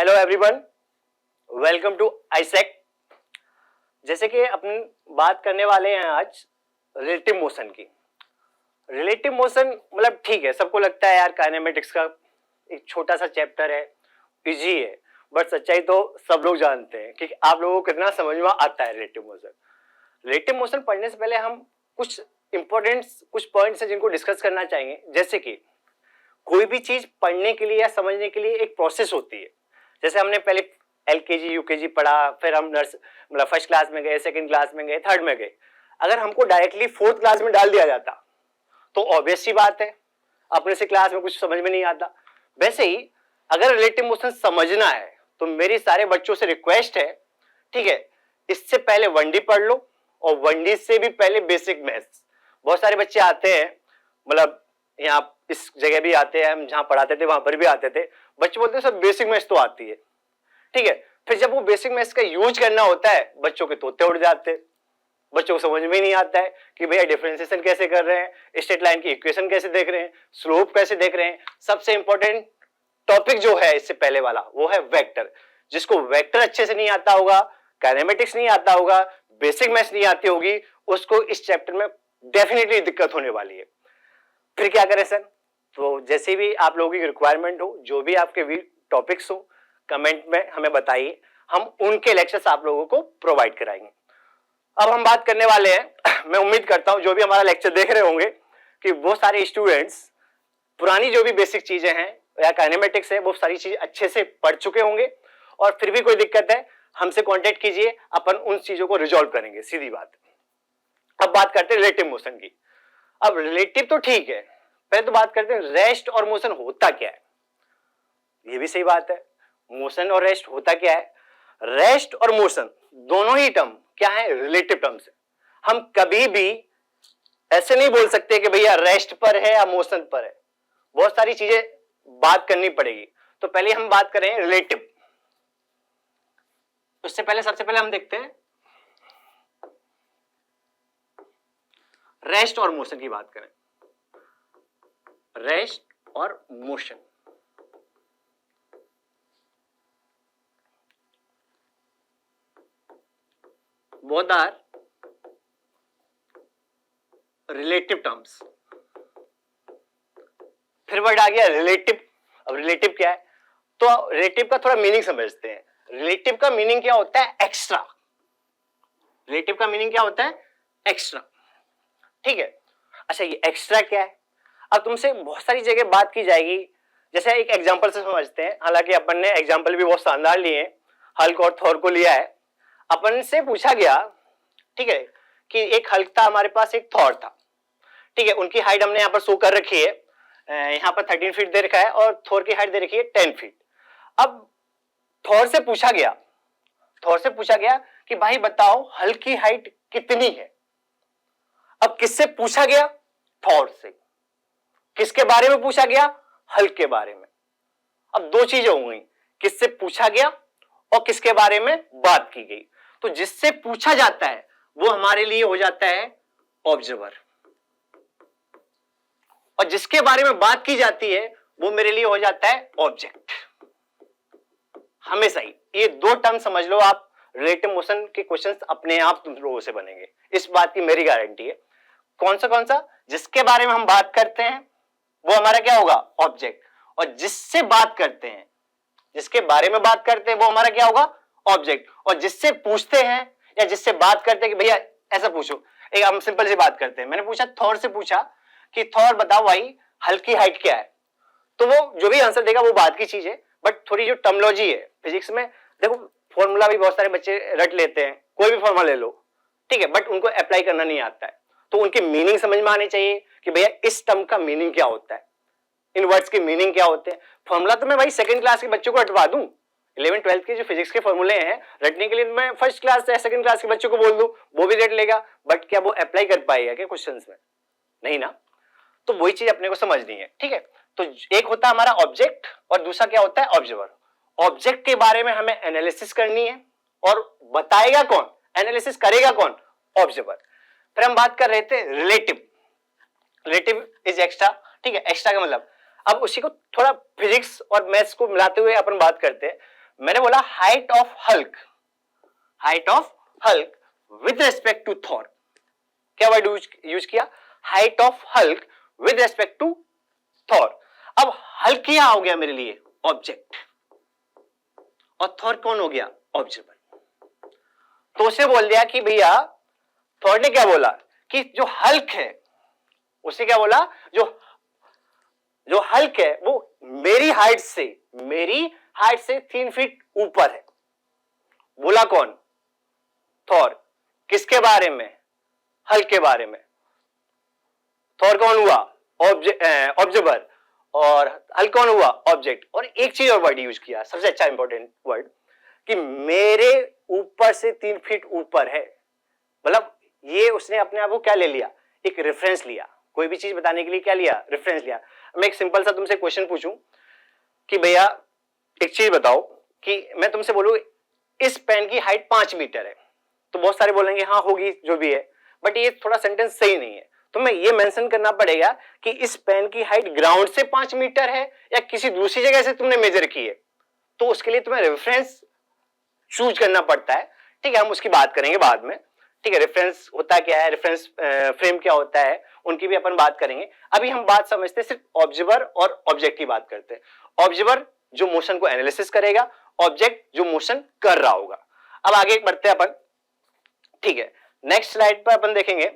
Hello everyone, welcome to आईसेक। जैसे कि अपन बात करने वाले हैं आज रिलेटिव मोशन की। रिलेटिव मोशन मतलब ठीक है, सबको लगता है यार काइनेमेटिक्स का एक छोटा सा चैप्टर है, इजी है, बट सच्चाई तो सब लोग जानते हैं कि आप लोगों को कितना समझ में आता है रिलेटिव मोशन। रिलेटिव मोशन पढ़ने से पहले हम कुछ इंपॉर्टेंट कुछ पॉइंट्स हैं जिनको डिस्कस करना चाहेंगे। जैसे कि कोई भी चीज पढ़ने के लिए या समझने के लिए एक प्रोसेस होती है। जैसे हमने पहले एलकेजी यूकेजी पढ़ा, फिर हम नर्स मतलब फर्स्ट क्लास में गए, सेकंड क्लास में गए, थर्ड में गए। अगर हमको डायरेक्टली फोर्थ क्लास में डाल दिया जाता तो ऑब्वियस सी बात है अपने से क्लास में कुछ समझ में नहीं आता। वैसे ही अगर रिलेटिव मोशन समझना है तो मेरी सारे बच्चों से रिक्वेस्ट है, ठीक है, इससे पहले 1D पढ़ लो और 1D से भी पहले बेसिक मैथ्स। बहुत सारे बच्चे आते हैं, मतलब यहाँ इस जगह भी आते हैं, हम जहाँ पढ़ाते थे वहां पर भी आते थे, बच्चे बोलते हैं सर बेसिक मैथ्स तो आती है, ठीक है। फिर जब वो बेसिक मैथ्स का यूज करना होता है बच्चों के तोते उड़ जाते हैं। बच्चों को समझ में नहीं आता है कि भैया डिफरेंशिएशन कैसे कर रहे हैं, स्ट्रेट लाइन की इक्वेशन कैसे देख रहे हैं, स्लोप कैसे देख रहे हैं। सबसे इंपॉर्टेंट टॉपिक जो है इससे पहले वाला वो है वेक्टर। जिसको वेक्टर अच्छे से नहीं आता होगा, काइनेमेटिक्स नहीं आता होगा, बेसिक मैथ्स नहीं आती होगी, उसको इस चैप्टर में डेफिनेटली दिक्कत होने वाली है। फिर क्या करें सर? तो जैसे भी आप लोगों की रिक्वायरमेंट हो, जो भी आपके टॉपिक्स हो, कमेंट में हमें बताइए, हम उनके लेक्चर्स आप लोगों को प्रोवाइड कराएंगे। अब हम बात करने वाले हैं, मैं उम्मीद करता हूं जो भी हमारा लेक्चर देख रहे होंगे कि वो सारे स्टूडेंट्स पुरानी जो भी बेसिक चीजें हैं या काइनेमेटिक्स है वो सारी चीजें अच्छे से पढ़ चुके होंगे। और फिर भी कोई दिक्कत है हमसे कांटेक्ट कीजिए, अपन उन चीजों को रिजॉल्व करेंगे, सीधी बात। अब बात करते हैं रिलेटिव मोशन की। अब रिलेटिव तो ठीक है, पहले तो बात करते हैं रेस्ट और मोशन होता क्या है। ये भी सही बात है, मोशन और रेस्ट होता क्या है। रेस्ट और मोशन दोनों ही टर्म क्या है, रिलेटिव टर्म्स है। हम कभी भी ऐसे नहीं बोल सकते कि भैया रेस्ट पर है या मोशन पर है, बहुत सारी चीजें बात करनी पड़ेगी। तो पहले हम बात करें रिलेटिव। उससे पहले सबसे पहले हम देखते हैं रेस्ट और मोशन की बात करें। रेस्ट और motion, both are relative terms. फिर वर्ड आ गया रिलेटिव। अब रिलेटिव क्या है, तो रिलेटिव का थोड़ा मीनिंग समझते हैं। रिलेटिव का मीनिंग क्या होता है, एक्स्ट्रा। रिलेटिव का मीनिंग क्या होता है, एक्स्ट्रा, ठीक है। अच्छा ये एक्स्ट्रा क्या है, अब तुमसे बहुत सारी जगह बात की जाएगी। जैसे एक एग्जांपल से समझते हैं, हालांकि अपन ने एग्जांपल भी बहुत शानदार लिए हैं, हल्क और थॉर को लिया है। अपन से पूछा गया, ठीक है, कि एक हल्क था हमारे पास, एक थॉर था, ठीक है। उनकी हाइट हमने यहाँ पर शो कर रखी है, यहाँ पर 13 फीट दे रखा है और थॉर की हाइट दे रखी है 10 फीट। अब थॉर से पूछा गया कि भाई बताओ हल्क की हाइट कितनी है। अब किससे पूछा गया, थॉर से। किसके बारे में पूछा गया, हल्क के बारे में। अब दो चीजें हो गई, किससे पूछा गया और किसके बारे में बात की गई। तो जिससे पूछा जाता है वो हमारे लिए हो जाता है ऑब्जर्वर, और जिसके बारे में बात की जाती है वो मेरे लिए हो जाता है ऑब्जेक्ट। हमेशा ही ये दो टर्म समझ लो आप, रिलेटिव मोशन के क्वेश्चंस अपने आप तुम लोगों से बनेंगे, इस बात की मेरी गारंटी है। कौन सा, जिसके बारे में हम बात करते हैं वो हमारा क्या होगा, ऑब्जेक्ट। और जिससे बात करते हैं, जिसके बारे में बात करते हैं वो हमारा क्या होगा, ऑब्जेक्ट। और जिससे पूछते हैं या जिससे बात करते हैं कि भैया ऐसा पूछो, एक हम सिंपल सी बात करते हैं। मैंने पूछा, थॉर से पूछा कि थॉर बताओ भाई हल्क की हाइट क्या है, तो वो जो भी आंसर देगा वो बात की चीज है। बट थोड़ी जो टर्मिनोलॉजी है फिजिक्स में, देखो फॉर्मूला भी बहुत सारे बच्चे रट लेते हैं, कोई भी फॉर्मूला ले लो, ठीक है, बट उनको अप्लाई करना नहीं आता है। तो उनके मीनिंग समझ में आने चाहिए कि भैया इस टर्म का मीनिंग क्या होता है, इन वर्ड्स के मीनिंग क्या होते हैं। फॉर्मूला तो मैं भाई सेकंड क्लास के बच्चों को रटवा दूं, 11th 12th के जो फिजिक्स के फॉर्मूले हैं रटने के लिए मैं फर्स्ट क्लास या सेकंड क्लास के बच्चों को बोल दूं, वो भी रट लेगा। बट क्या वो अप्लाई कर पाएगा क्या क्वेश्चंस में, नहीं ना। तो वही चीज अपने को समझनी है, ठीक है। तो एक होता है हमारा ऑब्जेक्ट और दूसरा क्या होता है, ऑब्जर्वर। ऑब्जेक्ट के बारे में हमें एनालिसिस करनी है और बताएगा कौन, एनालिसिस करेगा कौन, ऑब्जर्वर। फिर हम बात कर रहे थे रिलेटिव। रिलेटिव इज एक्स्ट्रा, ठीक है। एक्स्ट्रा का मतलब अब उसी को थोड़ा फिजिक्स और मैथ्स को मिलाते हुए अपन बात करते हैं। मैंने बोला height of Hulk, height of Hulk with respect to Thor, क्या वर्ड यूज किया, height of Hulk with respect to Thor. अब हल्क क्या हो गया मेरे लिए, ऑब्जेक्ट, और थॉर कौन हो गया, ऑब्जर्वर। तो उसे बोल दिया कि भैया, थॉर ने क्या बोला कि जो हल्क है, उसे क्या बोला, जो हल्क है वो मेरी हाइट से 3 फीट ऊपर है। बोला कौन, थॉर, किसके बारे में, हल्क के बारे में। थॉर कौन हुआ, ऑब्जर्वर, और हल्क कौन हुआ, ऑब्जेक्ट। और एक चीज और वर्ड यूज किया, सबसे अच्छा इंपॉर्टेंट वर्ड, कि मेरे ऊपर से 3 फीट ऊपर है। मतलब ये उसने अपने आप को क्या ले लिया, एक रेफरेंस लिया, कोई भी चीज बताने के लिए क्या लिया, रेफरेंस लिया। मैं एक सिंपल सा तुमसे क्वेश्चन पूछूं कि भैया एक चीज बताओ, कि मैं तुमसे बोलूं इस पेन की हाइट 5 मीटर है, तो बहुत सारे बोलेंगे हाँ होगी जो भी है, बट ये थोड़ा सेंटेंस सही नहीं है। तो मैं ये मेंशन करना पड़ेगा कि इस पेन की हाइट ग्राउंड से 5 मीटर है या किसी दूसरी जगह से तुमने मेजर की है, तो उसके लिए तुम्हें रेफरेंस चूज करना पड़ता है। ठीक है, हम उसकी बात करेंगे बाद में। ठीक है, रेफरेंस होता क्या है, रेफरेंस फ्रेम क्या होता है, उनकी भी अपन बात करेंगे। अभी हम बात समझते हैं सिर्फ ऑब्जर्वर और ऑब्जेक्ट की बात करते हैं। ऑब्जर्वर जो मोशन को एनालिसिस करेगा, ऑब्जेक्ट जो मोशन कर रहा होगा। अब आगे बढ़ते हैं अपन। ठीक है, नेक्स्ट स्लाइड पर अपन देखेंगे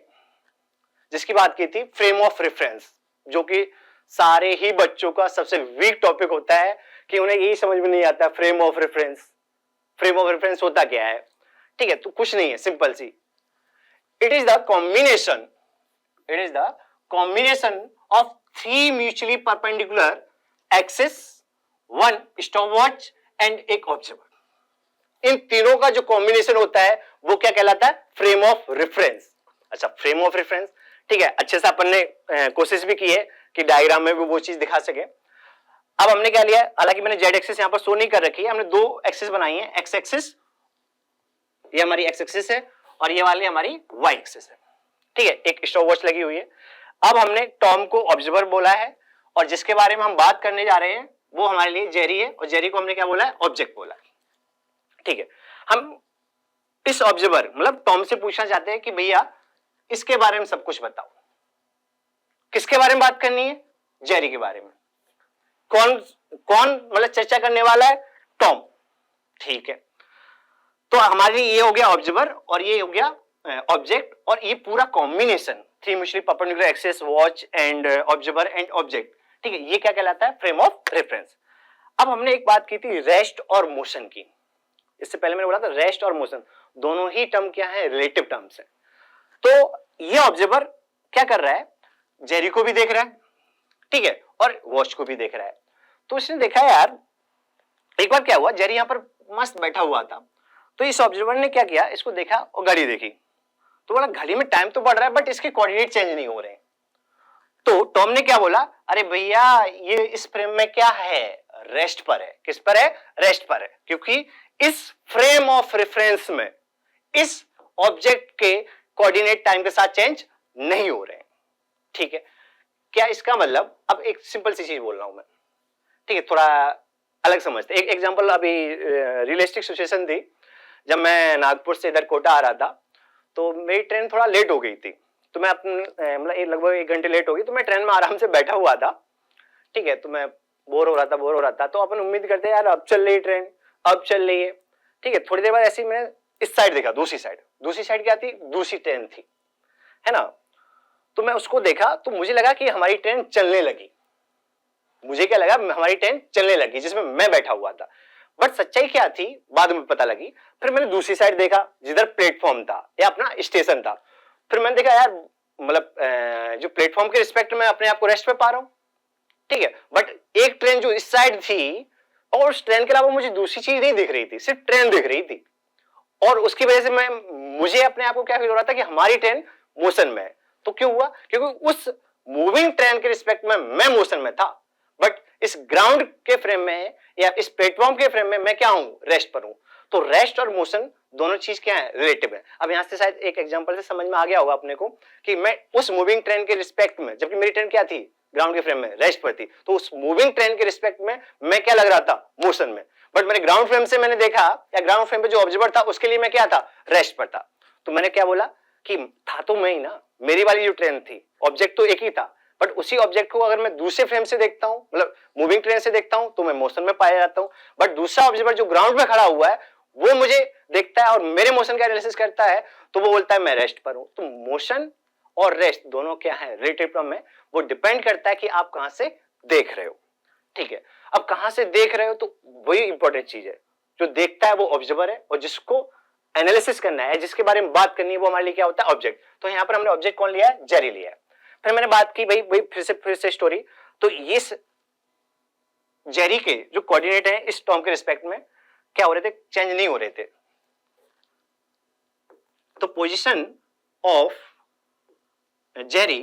जिसकी बात की थी, फ्रेम ऑफ रेफरेंस, जो कि सारे ही बच्चों का सबसे वीक टॉपिक होता है कि उन्हें यही समझ में नहीं आता frame of reference. Frame of reference होता क्या है? ठीक है, तो कुछ नहीं है, सिंपल सी, it is the combination of 3 mutually perpendicular axis, 1 stopwatch and एक ऑब्जर्वर। इन तीनों का जो कॉम्बिनेशन होता है वो क्या कहलाता है, फ्रेम ऑफ रेफरेंस। अच्छा, फ्रेम ऑफ रेफरेंस, ठीक है, अच्छे से अपन ने कोशिश भी की है कि डायग्राम में भी वो चीज दिखा सके। अब हमने क्या लिया, हालांकि मैंने जेड एक्सिस यहां पर शो नहीं कर रखी है, हमने 2 एक्सिस बनाई है, एक्स एक्सिस, ये हमारी एक्स एक्सिस है, और ये वाली हमारी वाई एक्सिस है। ठीक है, एक स्टॉपवॉच लगी हुई है। अब हमने टॉम को ऑब्जर्वर बोला है, और जिसके बारे में हम बात करने जा रहे हैं वो हमारे लिए जेरी है, और जेरी को हमने क्या बोला है, ऑब्जेक्ट बोला है। ठीक है, हम इस ऑब्जर्वर मतलब टॉम से पूछना चाहते हैं कि भैया इसके बारे में सब कुछ बताओ। किसके बारे में बात करनी है, जेरी के बारे में। कौन कौन मतलब चर्चा करने वाला है, टॉम। ठीक है, तो हमारे लिए ये हो गया ऑब्जर्वर और ये हो गया ऑब्जेक्ट, और ये पूरा combination 3 mutually perpendicular axis, watch and observer and object. ठीक है, ये क्या कहलाता है, फ्रेम ऑफ रेफरेंस। अब हमने एक बात की थी रेस्ट और मोशन की। इससे पहले मैंने बोला था रेस्ट और मोशन दोनों ही टर्म क्या है, रिलेटिव टर्म्स है। तो ये ऑब्जर्वर क्या कर रहा है, जेरी को भी देख रहा है, ठीक है, और वॉच को भी देख रहा है। तो उसने देखा यार, एक बार क्या हुआ, जेरी यहां पर मस्त बैठा हुआ था, तो इस ऑब्जर्वर ने क्या किया, इसको देखा और घड़ी देखी, तो बोला घड़ी में टाइम तो बढ़ रहा है बट इसके कोऑर्डिनेट चेंज नहीं हो रहे। तो टॉम ने क्या बोला, अरे भैया ये इस फ्रेम में क्या है, रेस्ट पर है। किस पर है, रेस्ट पर है, क्योंकि इस फ्रेम ऑफ रेफरेंस में इस ऑब्जेक्ट के कोऑर्डिनेट टाइम के साथ चेंज नहीं हो रहे। ठीक है, क्या इसका मतलब, अब एक सिंपल सी चीज बोल रहा हूं मैं, ठीक है, थोड़ा अलग समझते। एक एग्जांपल, अभी रियलिस्टिक सिचुएशन थी, जब मैं नागपुर से इधर कोटा आ रहा था, तो मेरी ट्रेन थोड़ा लेट हो गई थी, तो मैं अपने मतलब लगभग 1 घंटे लेट हो गई, तो मैं ट्रेन में आराम से बैठा हुआ था। ठीक है, तो मैं बोर हो रहा था, तो अपन उम्मीद करते यार अब चल रही ट्रेन, अब चल रही है। ठीक है, थोड़ी देर बाद ऐसे ही मैंने इस साइड देखा, दूसरी साइड क्या थी, दूसरी ट्रेन थी, है ना। तो मैं उसको देखा तो मुझे लगा कि हमारी ट्रेन चलने लगी, मुझे क्या लगा, हमारी ट्रेन चलने लगी जिसमें मैं बैठा हुआ था। बट सच्चाई क्या थी बाद में पता लगी। फिर मैंने दूसरी साइड देखा जिधर प्लेटफॉर्म था या अपना स्टेशन था, फिर मैंने देखा यार मतलब जो प्लेटफॉर्म के रिस्पेक्ट में अपने आप को रेस्ट पे पा रहा हूं। ठीक है, बट एक ट्रेन जो इस साइड थी और उस ट्रेन के अलावा मुझे दूसरी चीज नहीं दिख रही थी, सिर्फ ट्रेन दिख रही थी, और उसकी वजह से मुझे अपने आप को क्या फील हो रहा था कि हमारी ट्रेन मोशन में है। तो क्यों हुआ, क्योंकि उस मूविंग ट्रेन के रिस्पेक्ट में मैं मोशन में था, बट इस ग्राउंड के फ्रेम में या इस प्लेटफॉर्म के फ्रेम में मैं क्या हूं, रेस्ट पर हूं। तो रेस्ट और मोशन दोनों चीज क्या है, रिलेटिव है। अब यहां से शायद एक एग्जांपल से समझ में आ गया होगा अपने को कि मैं उस मूविंग ट्रेन के रिस्पेक्ट में, जबकि मेरी ट्रेन क्या थी, ग्राउंड के फ्रेम में रेस्ट पर थी, तो उस मूविंग ट्रेन के रिस्पेक्ट में मैं क्या लग रहा था, मोशन में। बट मैंने ग्राउंड फ्रेम से मैंने देखा या ग्राउंड फ्रेम पे जो ऑब्जर्वर था उसके लिए मैं क्या था, रेस्ट पर था। तो मैंने क्या बोला कि था तो मैं ही ना, मेरी वाली जो ट्रेन थी, ऑब्जेक्ट तो एक ही था, बट उसी ऑब्जेक्ट को अगर मैं दूसरे फ्रेम से देखता हूं, मतलब मूविंग ट्रेन से देखता हूं, तो मैं मोशन में पाया जाता हूं। बट दूसरा ऑब्जर्वर जो ग्राउंड में खड़ा हुआ है वो मुझे देखता है और मेरे मोशन का एनालिसिस करता है, तो वो बोलता है मैं रेस्ट पर हूं। तो मोशन और रेस्ट दोनों क्या है, रिलेटिव टर्म में, वो डिपेंड करता है कि आप कहां से देख रहे हो। ठीक है, अब कहां से देख रहे हो, तो वही इंपॉर्टेंट चीज है। जो देखता है वो ऑब्जर्वर है, और जिसको एनालिसिस करना है, जिसके बारे में बात करनी है, वो हमारे लिए क्या होता है, ऑब्जेक्ट। तो यहां पर हमने ऑब्जेक्ट कौन लिया है, जेरी लिया है। फिर मैंने बात की भाई भाई फिर से स्टोरी। तो इस जेरी के जो कोऑर्डिनेट है इस टॉम के रिस्पेक्ट में क्या हो रहे थे, चेंज नहीं हो रहे थे। तो position of Jerry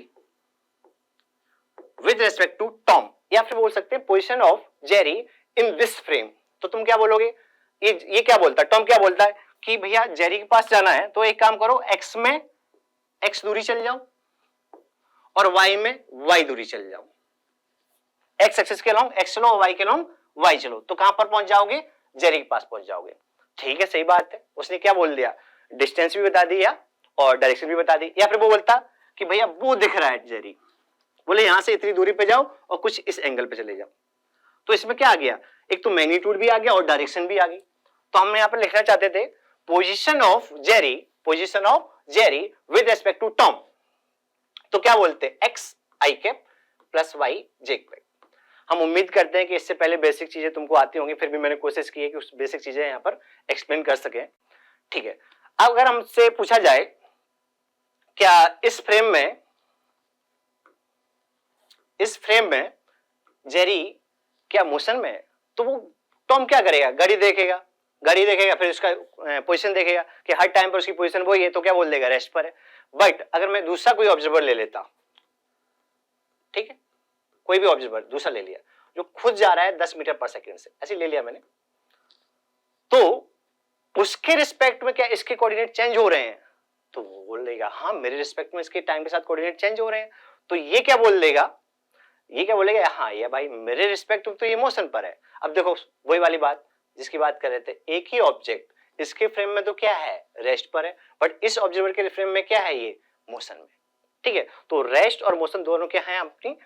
with respect to Tom, या फिर बोल सकते हैं position of Jerry in this frame. तो तुम क्या बोलोगे, ये क्या बोलता है, टॉम क्या बोलता है कि भैया जेरी के पास जाना है तो एक काम करो, एक्स में एक्स दूरी चल जाओ और वाई में वाई दूरी चल जाओ। एक्स एक्सिस के लॉन्ग एक्स चलो, वाई के लॉन्ग वाई चलो, तो कहां पर पहुंच जाओगे, जेरी के पास पहुंच जाओगे। ठीक है, सही बात है। उसने क्या बोल दिया, डिस्टेंस भी बता दिया और डायरेक्शन भी बता दी। या फिर वो बोलता कि भैया वो दिख रहा है जेरी, बोले यहां से इतनी दूरी पे जाओ और कुछ इस एंगल पे चले जाओ। तो इसमें क्या आ गया, एक तो मैग्नीट्यूड भी आ गया और डायरेक्शन भी आ गई। तो हम यहां पर लिखना चाहते थे position of Jerry with respect to Tom. तो क्या बोलते हैं, X I cap plus Y J cap. हम उम्मीद करते हैं कि इससे पहले बेसिक चीजें तुमको आती होंगी, फिर भी मैंने कोशिश की है कि उस बेसिक चीजें यहां पर एक्सप्लेन कर सके। ठीक है, अब अगर हमसे पूछा जाए क्या इस फ्रेम में जेरी क्या मोशन में है, तो वो टॉम क्या करेगा, घड़ी देखेगा फिर उसका पोजीशन देखेगा कि हर टाइम पर उसकी पोजीशन वही है, तो क्या बोल देगा, रेस्ट पर है। बट अगर मैं दूसरा कोई ऑब्जर्वर ले लेता, ठीक है, कोई भी ऑब्जर्वर दूसरा ले लिया जो खुद जा रहा है 10 मीटर पर सेकंड से, ऐसे ले लिया मैंने, तो उसके रिस्पेक्ट में क्या इसके कोऑर्डिनेट चेंज हो रहे हैं, तो वो बोल देगा हाँ मेरे रिस्पेक्ट में इसके टाइम के साथ कोऑर्डिनेट चेंज हो रहे हैं। तो ये क्या बोलेगा, हाँ ये भाई मेरे रिस्पेक्ट में तो ये मोशन पर है। अब देखो वही वाली बात जिसकी बात कर रहे थे, एक ही ऑब्जेक्ट इसके फ्रेम में तो क्या है, रेस्ट पर है, बट इस ऑब्जर्वर के फ्रेम में क्या है, ये मोशन में। ठीक है, तो रेस्ट और मोशन दोनों क्या है, अपनी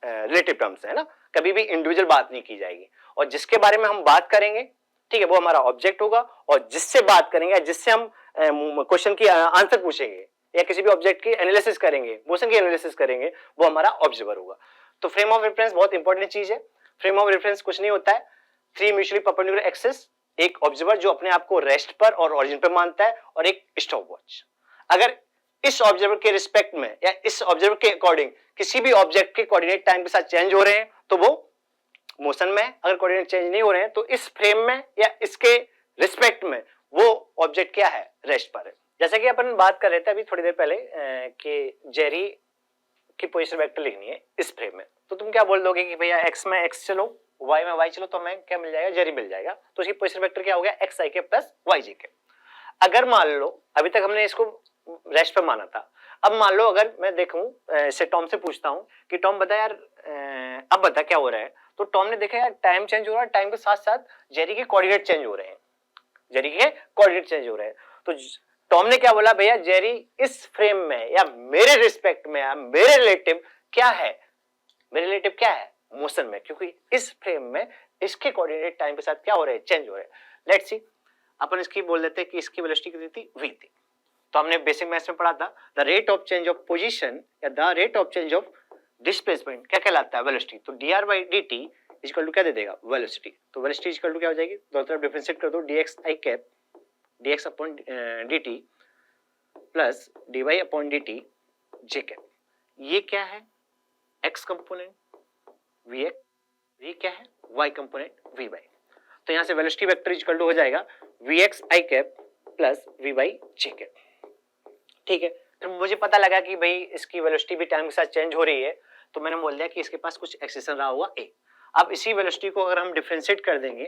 रिलेटिव टर्म्स है ना, कभी भी इंडिविजुअल बात नहीं की जाएगी। और जिसके बारे में हम बात करेंगे, ठीक है, वो हमारा ऑब्जेक्ट होगा, और जिससे बात करेंगे, जिससे हम क्वेश्चन की आंसर पूछेंगे या किसी भी ऑब्जेक्ट की एनालिसिस करेंगे, मोशन की एनालिसिस करेंगे, वो हमारा ऑब्जर्वर होगा। तो फ्रेम ऑफ रेफरेंस बहुत इंपॉर्टेंट चीज है। फ्रेम ऑफ रेफरेंस कुछ नहीं होता है, 3 म्यूचुअली परपेंडिकुलर एक्सिस, एक ऑब्जर्वर जो अपने आप को रेस्ट पर और ओरिजिन पर मानता है, और एक स्टॉपवॉच। अगर इस ऑब्जर्वर के रिस्पेक्ट में या इस ऑब्जर्वर के अकॉर्डिंग किसी भी ऑब्जेक्ट के कोऑर्डिनेट टाइम के साथ चेंज हो रहे हैं, तो वो मोशन में है। अगर कोऑर्डिनेट चेंज नहीं हो रहे हैं, तो इस फ्रेम में या इसके रिस्पेक्ट में वो ऑब्जेक्ट क्या है, रेस्ट पर है। जैसे कि अपन बात कर रहे थे अभी थोड़ी देर पहले कि जेरी की पोजीशन वेक्टर लिखनी है इस फ्रेम में, तो तुम क्या बोल दोगे कि भैया एक्स में एक्स चलो, वाई में वाई चलो, तो हमें क्या मिल जाएगा, जेरी मिल जाएगा। तो उसकी पोजीशन वेक्टर क्या हो गया, एक्स आई के प्लस वाई जी के। अगर मान लो अभी तक हमने इसको रेस्ट पर माना था, अब मान लो अगर मैं देखूं से टॉम से पूछता हूं कि टॉम बता यार अब बता क्या हो रहा है, तो टॉम ने देखा यार टाइम चेंज हो रहा है, टाइम के साथ साथ जेरी के कोऑर्डिनेट चेंज हो रहे हैं, तो टॉम ने क्या बोला, भैया जेरी इस फ्रेम में या मेरे रिस्पेक्ट में या मेरे रिलेटिव क्या है, मोशन में, क्योंकि इस फ्रेम में इसके कोऑर्डिनेट टाइम के साथ क्या हो रहे हैं, चेंज हो रहे हैं। लेट्स सी, अपन इसकी बोल देते हैं कि इसकी वेलोसिटी कितनी थी, v थी। तो हमने बेसिक मैथ्स में पढ़ा था the rate of change of position या the rate of change of displacement क्या कहलाता है, वेलोसिटी। तो dr by dt equal to क्या दे देगा, वेलोसिटी। तो वेलोसिटी इक्वल टू क्या हो जाएगी, दोनों तरफ डिफरेंशिएट कर दो, dx i cap dx upon dt plus dy upon dt j cap. ये क्या है, x कंपोनेंट vx, ये क्या है, y कंपोनेंट vy। तो यहां से वेलोसिटी वेक्टर इक्वल टू हो जाएगा vx i cap plus vy j cap. ठीक है, तो मुझे पता लगा कि भाई इसकी वेलोसिटी भी टाइम के साथ चेंज हो रही है, तो मैंने बोल दिया कि इसके पास कुछ एक्सेशन रहा हुआ a। अब इसी वेलोसिटी को अगर हम डिफरेंशिएट कर देंगे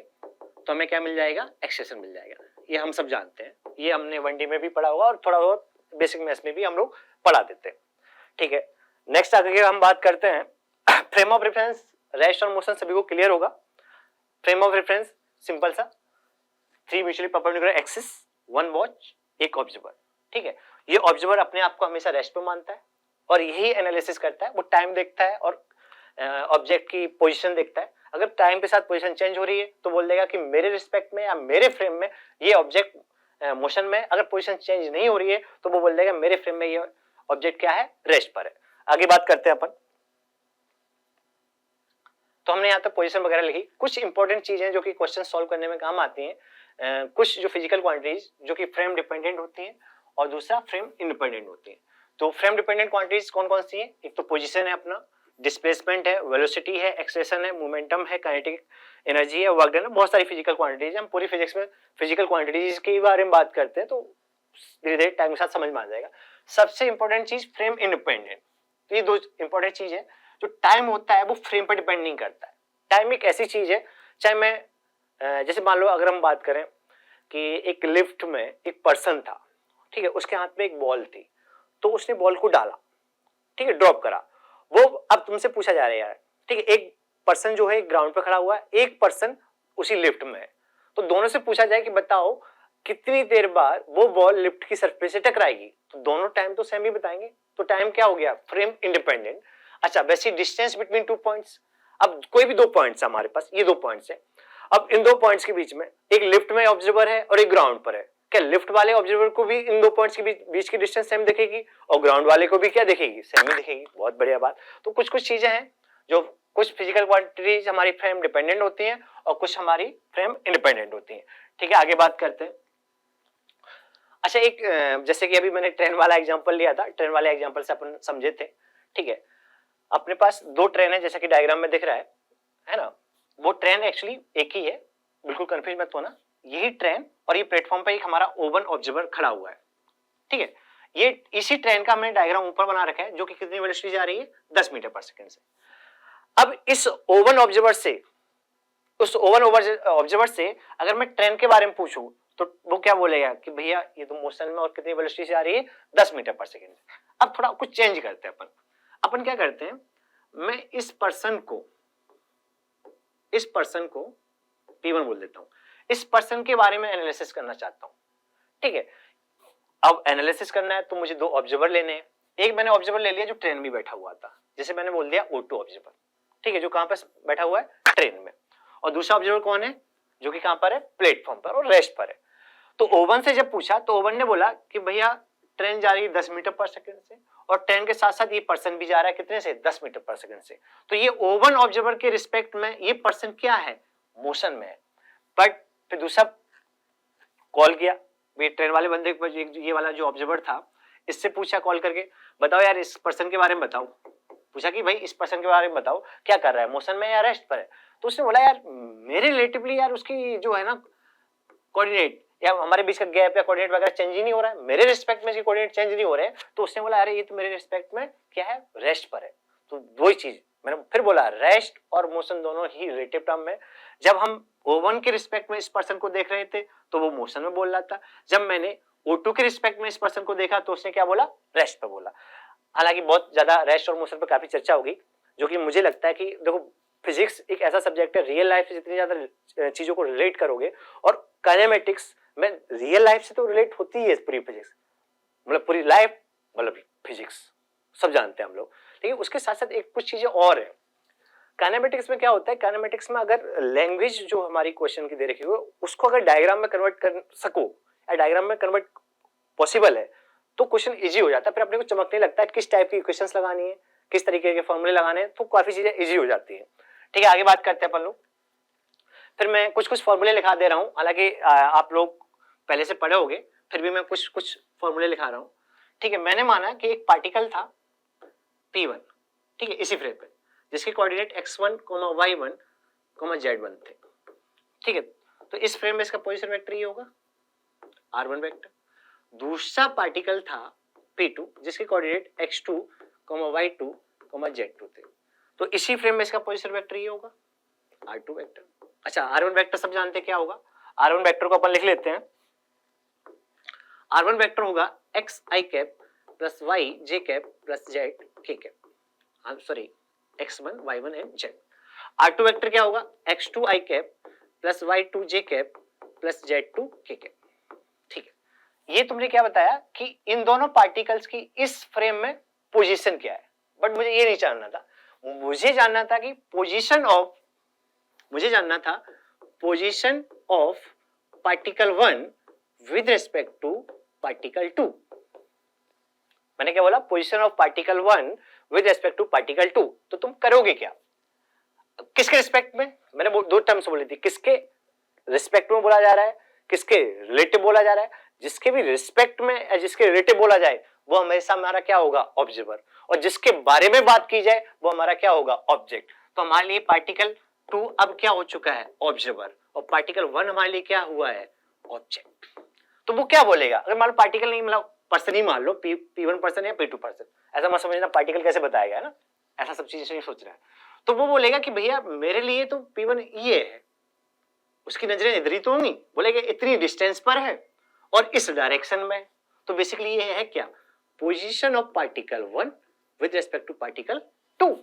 तो हमें क्या मिल जाएगा, एक्सेशन मिल जाएगा। ये हम सब जानते हैं, ये हमने 1D में भी पढ़ा होगा और थोड़ा बहुत बेसिक मैथ्स में भी हम लोग पढ़ा देते हैं। ठीक है, नेक्स्ट आगे हम बात करते हैं फ्रेम ऑफ रेफरेंस, रेस्ट और मोशन सभी को क्लियर होगा। फ्रेम ऑफ रेफरेंस सिंपल सा, 3 म्यूचुअली परपेंडिकुलर एक्सिस, 1 वॉच, एक ऑब्जर्वर, ठीक है। ये ऑब्जर्वर अपने आप को हमेशा रेस्ट पे मानता है और यही एनालिसिस करता है, वो टाइम देखता है और ऑब्जेक्ट की पोजीशन देखता है। अगर टाइम के साथ पोजीशन चेंज हो रही है तो बोल देगा कि मेरे रिस्पेक्ट में या मेरे फ्रेम में ये ऑब्जेक्ट मोशन में। अगर पोजीशन चेंज नहीं हो रही है तो वो बोल देगा मेरे फ्रेम में ये ऑब्जेक्ट क्या है, रेस्ट पर है। आगे बात करते हैं अपन। तो हमने यहाँ तक पोजीशन वगैरह लिखी। कुछ इंपॉर्टेंट चीजें जो कि क्वेश्चन सॉल्व करने में काम आती हैं, कुछ जो फिजिकल क्वांटिटीज जो कि फ्रेम डिपेंडेंट होती हैं और दूसरा फ्रेम इंडिपेंडेंट होती है। तो फ्रेम डिपेंडेंट क्वांटिटीज कौन कौन सी है? एक तो पोजीशन है अपना, डिस्प्लेसमेंट है, वेलोसिटी है, एक्सेलेरेशन है, मोमेंटम है, काइनेटिक एनर्जी है, वर्क डन है, बहुत सारी फिजिकल क्वांटिटीज है। हम पूरी फिजिक्स में फिजिकल क्वांटिटीज के बारे में बात करते हैं तो धीरे धीरे टाइम के साथ समझ में आ जाएगा। सबसे इंपॉर्टेंट चीज फ्रेम इंडिपेंडेंट। तो ये दो इंपॉर्टेंट चीज है। जो टाइम होता है वो फ्रेम पर डिपेंड नहीं करता है। टाइम एक ऐसी चीज है, चाहे मैं जैसे मान लो अगर हम बात करें कि एक लिफ्ट में एक पर्सन था, ठीक है, उसके हाथ में एक बॉल थी, तो उसने बॉल को डाला, ठीक है, ड्रॉप करा। वो अब तुमसे पूछा जा रहा है यार, ठीक है, एक पर्सन जो है ग्राउंड पे खड़ा हुआ है, एक पर्सन उसी लिफ्ट में है, तो दोनों से पूछा जाए कि बताओ कितनी देर बाद वो बॉल लिफ्ट की सरफेस से टकराएगी, तो दोनों टाइम तो सेम ही बताएंगे। तो टाइम क्या हो गया? Frame independent. अच्छा, वैसे डिस्टेंस बिटवीन 2 पॉइंट्स, अब कोई भी 2 पॉइंट्स हमारे पास, ये 2 पॉइंट्स है। अब इन 2 पॉइंट्स के बीच में एक लिफ्ट में ऑब्जर्वर है और एक ग्राउंड पर है, क्या लिफ्ट वाले ऑब्जर्वर को भी इन 2 पॉइंट्स के बीच की डिस्टेंस सेम दिखेगी और ग्राउंड वाले को भी क्या दिखेगी? सेम ही दिखेगी। बहुत बढ़िया बात। तो कुछ कुछ चीजें हैं जो कुछ फिजिकल क्वांटिटीज हमारी फ्रेम डिपेंडेंट होती हैं और कुछ हमारी फ्रेम इंडिपेंडेंट होती हैं। ठीक है, आगे बात करते हैं। अच्छा, एक जैसे कि अभी मैंने ट्रेन वाला एग्जांपल लिया था, ट्रेन वाले एग्जांपल से अपन समझे थे, ठीक है। अपने पास 2 ट्रेन है जैसा कि डायग्राम में दिख रहा है ना। वो ट्रेन एक्चुअली एक ही है, बिल्कुल कंफ्यूज मत होना। यही ट्रेन और ये प्लेटफॉर्म पे एक हमारा O1 ऑब्जर्वर खड़ा हुआ है, ठीक है। ये इसी ट्रेन का हमने डायग्राम ऊपर बना रखा है जो कि कितनी वेलोसिटी जा रही है? 10 मीटर पर सेकंड से। अब इस O1 ऑब्जर्वर से, उस O1 ऑब्जर्वर से अगर मैं ट्रेन के बारे में पूछूं तो वो क्या बोलेगा कि भैया ये तो मोशन में और कितनी वेलोसिटी से आ रही है? 10 मीटर पर सेकंड से। अब थोड़ा कुछ चेंज करते हैं अपन क्या करते हैं, मैं इस पर्सन को P1 बोल देता हूं। इस पर्सन के बारे में एनालिसिस करना चाहता हूं, ठीक है। अब एनालिसिस करना है तो मुझे 2 ऑब्जर्वर लेने हैं। एक मैंने ऑब्जर्वर ले लिया जो ट्रेन में बैठा हुआ था, जैसे मैंने बोल दिया O2 ऑब्जर्वर, ठीक है, जो कहां पर बैठा हुआ है? ट्रेन में। और दूसरा ऑब्जर्वर कौन है? जो कि कहां पर है? प्लेटफॉर्म पर और रेस्ट पर है। तो O1 से जब पूछा तो O1 ने बोला कि भैया ट्रेन जा रही है 10 मीटर पर सेकंड से और ट्रेन के साथ साथ ये पर्सन भी जा रहा है कितने से? 10 मीटर पर सेकंड से। तो ये O1 ऑब्जर्वर के रिस्पेक्ट में ये पर्सन क्या है? मोशन में है। बट फिर दूसरा कॉल किया, ये ट्रेन वाले बंदे को, ये वाला जो ऑब्जर्वर था, इससे पूछा कॉल करके, बताओ यार इस पर्सन के बारे में बताओ। पूछा कि भाई इस पर्सन के बारे में बताओ, क्या कर रहा है? मोशन में या रेस्ट पर है? तो उसने बोला यार मेरे रिलेटिवली यार उसकी जो है ना कोऑर्डिनेट या हमारे बीच का गैप या कोऑर्डिनेट वगैरह चेंज ही नहीं हो रहा है, मेरे रिस्पेक्ट में इसके कोऑर्डिनेट चेंज नहीं हो रहे हैं। तो उसने बोला अरे ये तो मेरे रिस्पेक्ट में क्या है? रेस्ट पर है। तो वही चीज मैंने फिर बोला, रेस्ट और मोशन दोनों ही रिलेटिव टर्म में। जब हम O1 के रिस्पेक्ट में इस पर्सन को देख रहे थे तो वो मोशन में बोल रहा था, जब मैंने O2 के रिस्पेक्ट में इस पर्सन को देखा तो उसने क्या बोला? रेस्ट पर बोला। हालांकि बहुत ज्यादा रेस्ट और मोशन पर काफी चर्चा होगी, जो कि मुझे लगता है कि देखो फिजिक्स एक ऐसा सब्जेक्ट है, रियल लाइफ से जितनी ज्यादा चीजों को रिलेट करोगे, और काइनेमेटिक्स में रियल लाइफ से तो रिलेट होती है पूरी फिजिक्स, मतलब पूरी लाइफ मतलब फिजिक्स सब जानते हैं हम लोग। लेकिन उसके साथ साथ एक कुछ चीजें और है। काइनेमेटिक्स में क्या होता है, काइनेमेटिक्स में अगर लैंग्वेज जो हमारी क्वेश्चन की दे रखी हो उसको अगर डायग्राम में कन्वर्ट कर सको या डायग्राम में कन्वर्ट पॉसिबल है तो क्वेश्चन इजी हो जाता है। फिर अपने को चमकने लगता है किस टाइप की इक्वेशंस लगानी है, किस तरीके के फॉर्मूले लगाने हैं, तो काफी चीजें इजी हो जाती है। ठीक है, आगे बात करते हैं अपन लोग। फिर मैं कुछ कुछ फॉर्मूले लिखा दे रहा हूं, हालांकि आप लोग पहले से पढ़े होंगे, फिर भी मैं कुछ कुछ फॉर्मूले लिखा रहा हूं। ठीक है, मैंने माना कि एक पार्टिकल था P1, ठीक है, इसी फ्रेम पे, जिसके कोऑर्डिनेट x1, y1, z1 थे। ठीक है, तो इस फ्रेम में इसका पोजीशन वेक्टर ये होगा r1 वेक्टर। दूसरा पार्टिकल था P2 जिसके कोऑर्डिनेट x2, y2, z2 थे, तो इसी फ्रेम में इसका पोजीशन वेक्टर ये होगा r2 वेक्टर। अच्छा, r1 वेक्टर सब जानते हैं क्या होगा? r1 वेक्टर को अपन लिख लेते हैं। r1 वेक्टर होगा xi cap plus y j cap plus z k cap, sorry x1, y1 and z। r2 vector क्या होगा? x2 i cap plus y2j plus z2 k। ठीक है, ये तुमने क्या बताया कि इन दोनों पार्टिकल्स की इस फ्रेम में पोजीशन क्या है, बट मुझे ये नहीं जानना था, मुझे जानना था कि position of particle 1 with respect to particle 2। मैंने क्या बोला, position of particle 1 with respect to particle 2। तो तुम करोगे क्या, किसके रिस्पेक्ट में, मैंने दो टर्म्स बोली थी, किसके रिस्पेक्ट में बोला जा रहा है, किसके रिलेटिव बोला जा रहा है। जिसके भी रिस्पेक्ट में या जिसके रिलेटिव बोला जाए वो हमेशा हमारा क्या होगा, ऑब्जर्वर, और जिसके बारे में बात की जाए वो हमारा क्या होगा, ऑब्जेक्ट। तो हमारे लिए पार्टिकल 2 अब क्या हो चुका है, ऑब्जर्वर, और पार्टिकल 1 हमारे लिए क्या हुआ है, ऑब्जेक्ट। तो वो क्या बोलेगा, अगर मान लो पार्टिकल नहीं, मतलब पर्सन ही मान लो, P1 पर्सन या P2 पर्सन, ऐसा मत समझना पार्टिकल कैसे बताया गया है ना, ऐसा सब चीजें नहीं सोच रहा है। तो वो बोलेगा कि भैया मेरे लिए तो P1 ये है, उसकी नजरें इधर ही तो होंगी, बोलेगा इतनी डिस्टेंस पर है और इस डायरेक्शन में। तो बेसिकली ये है क्या, position of particle 1 with respect to particle 2।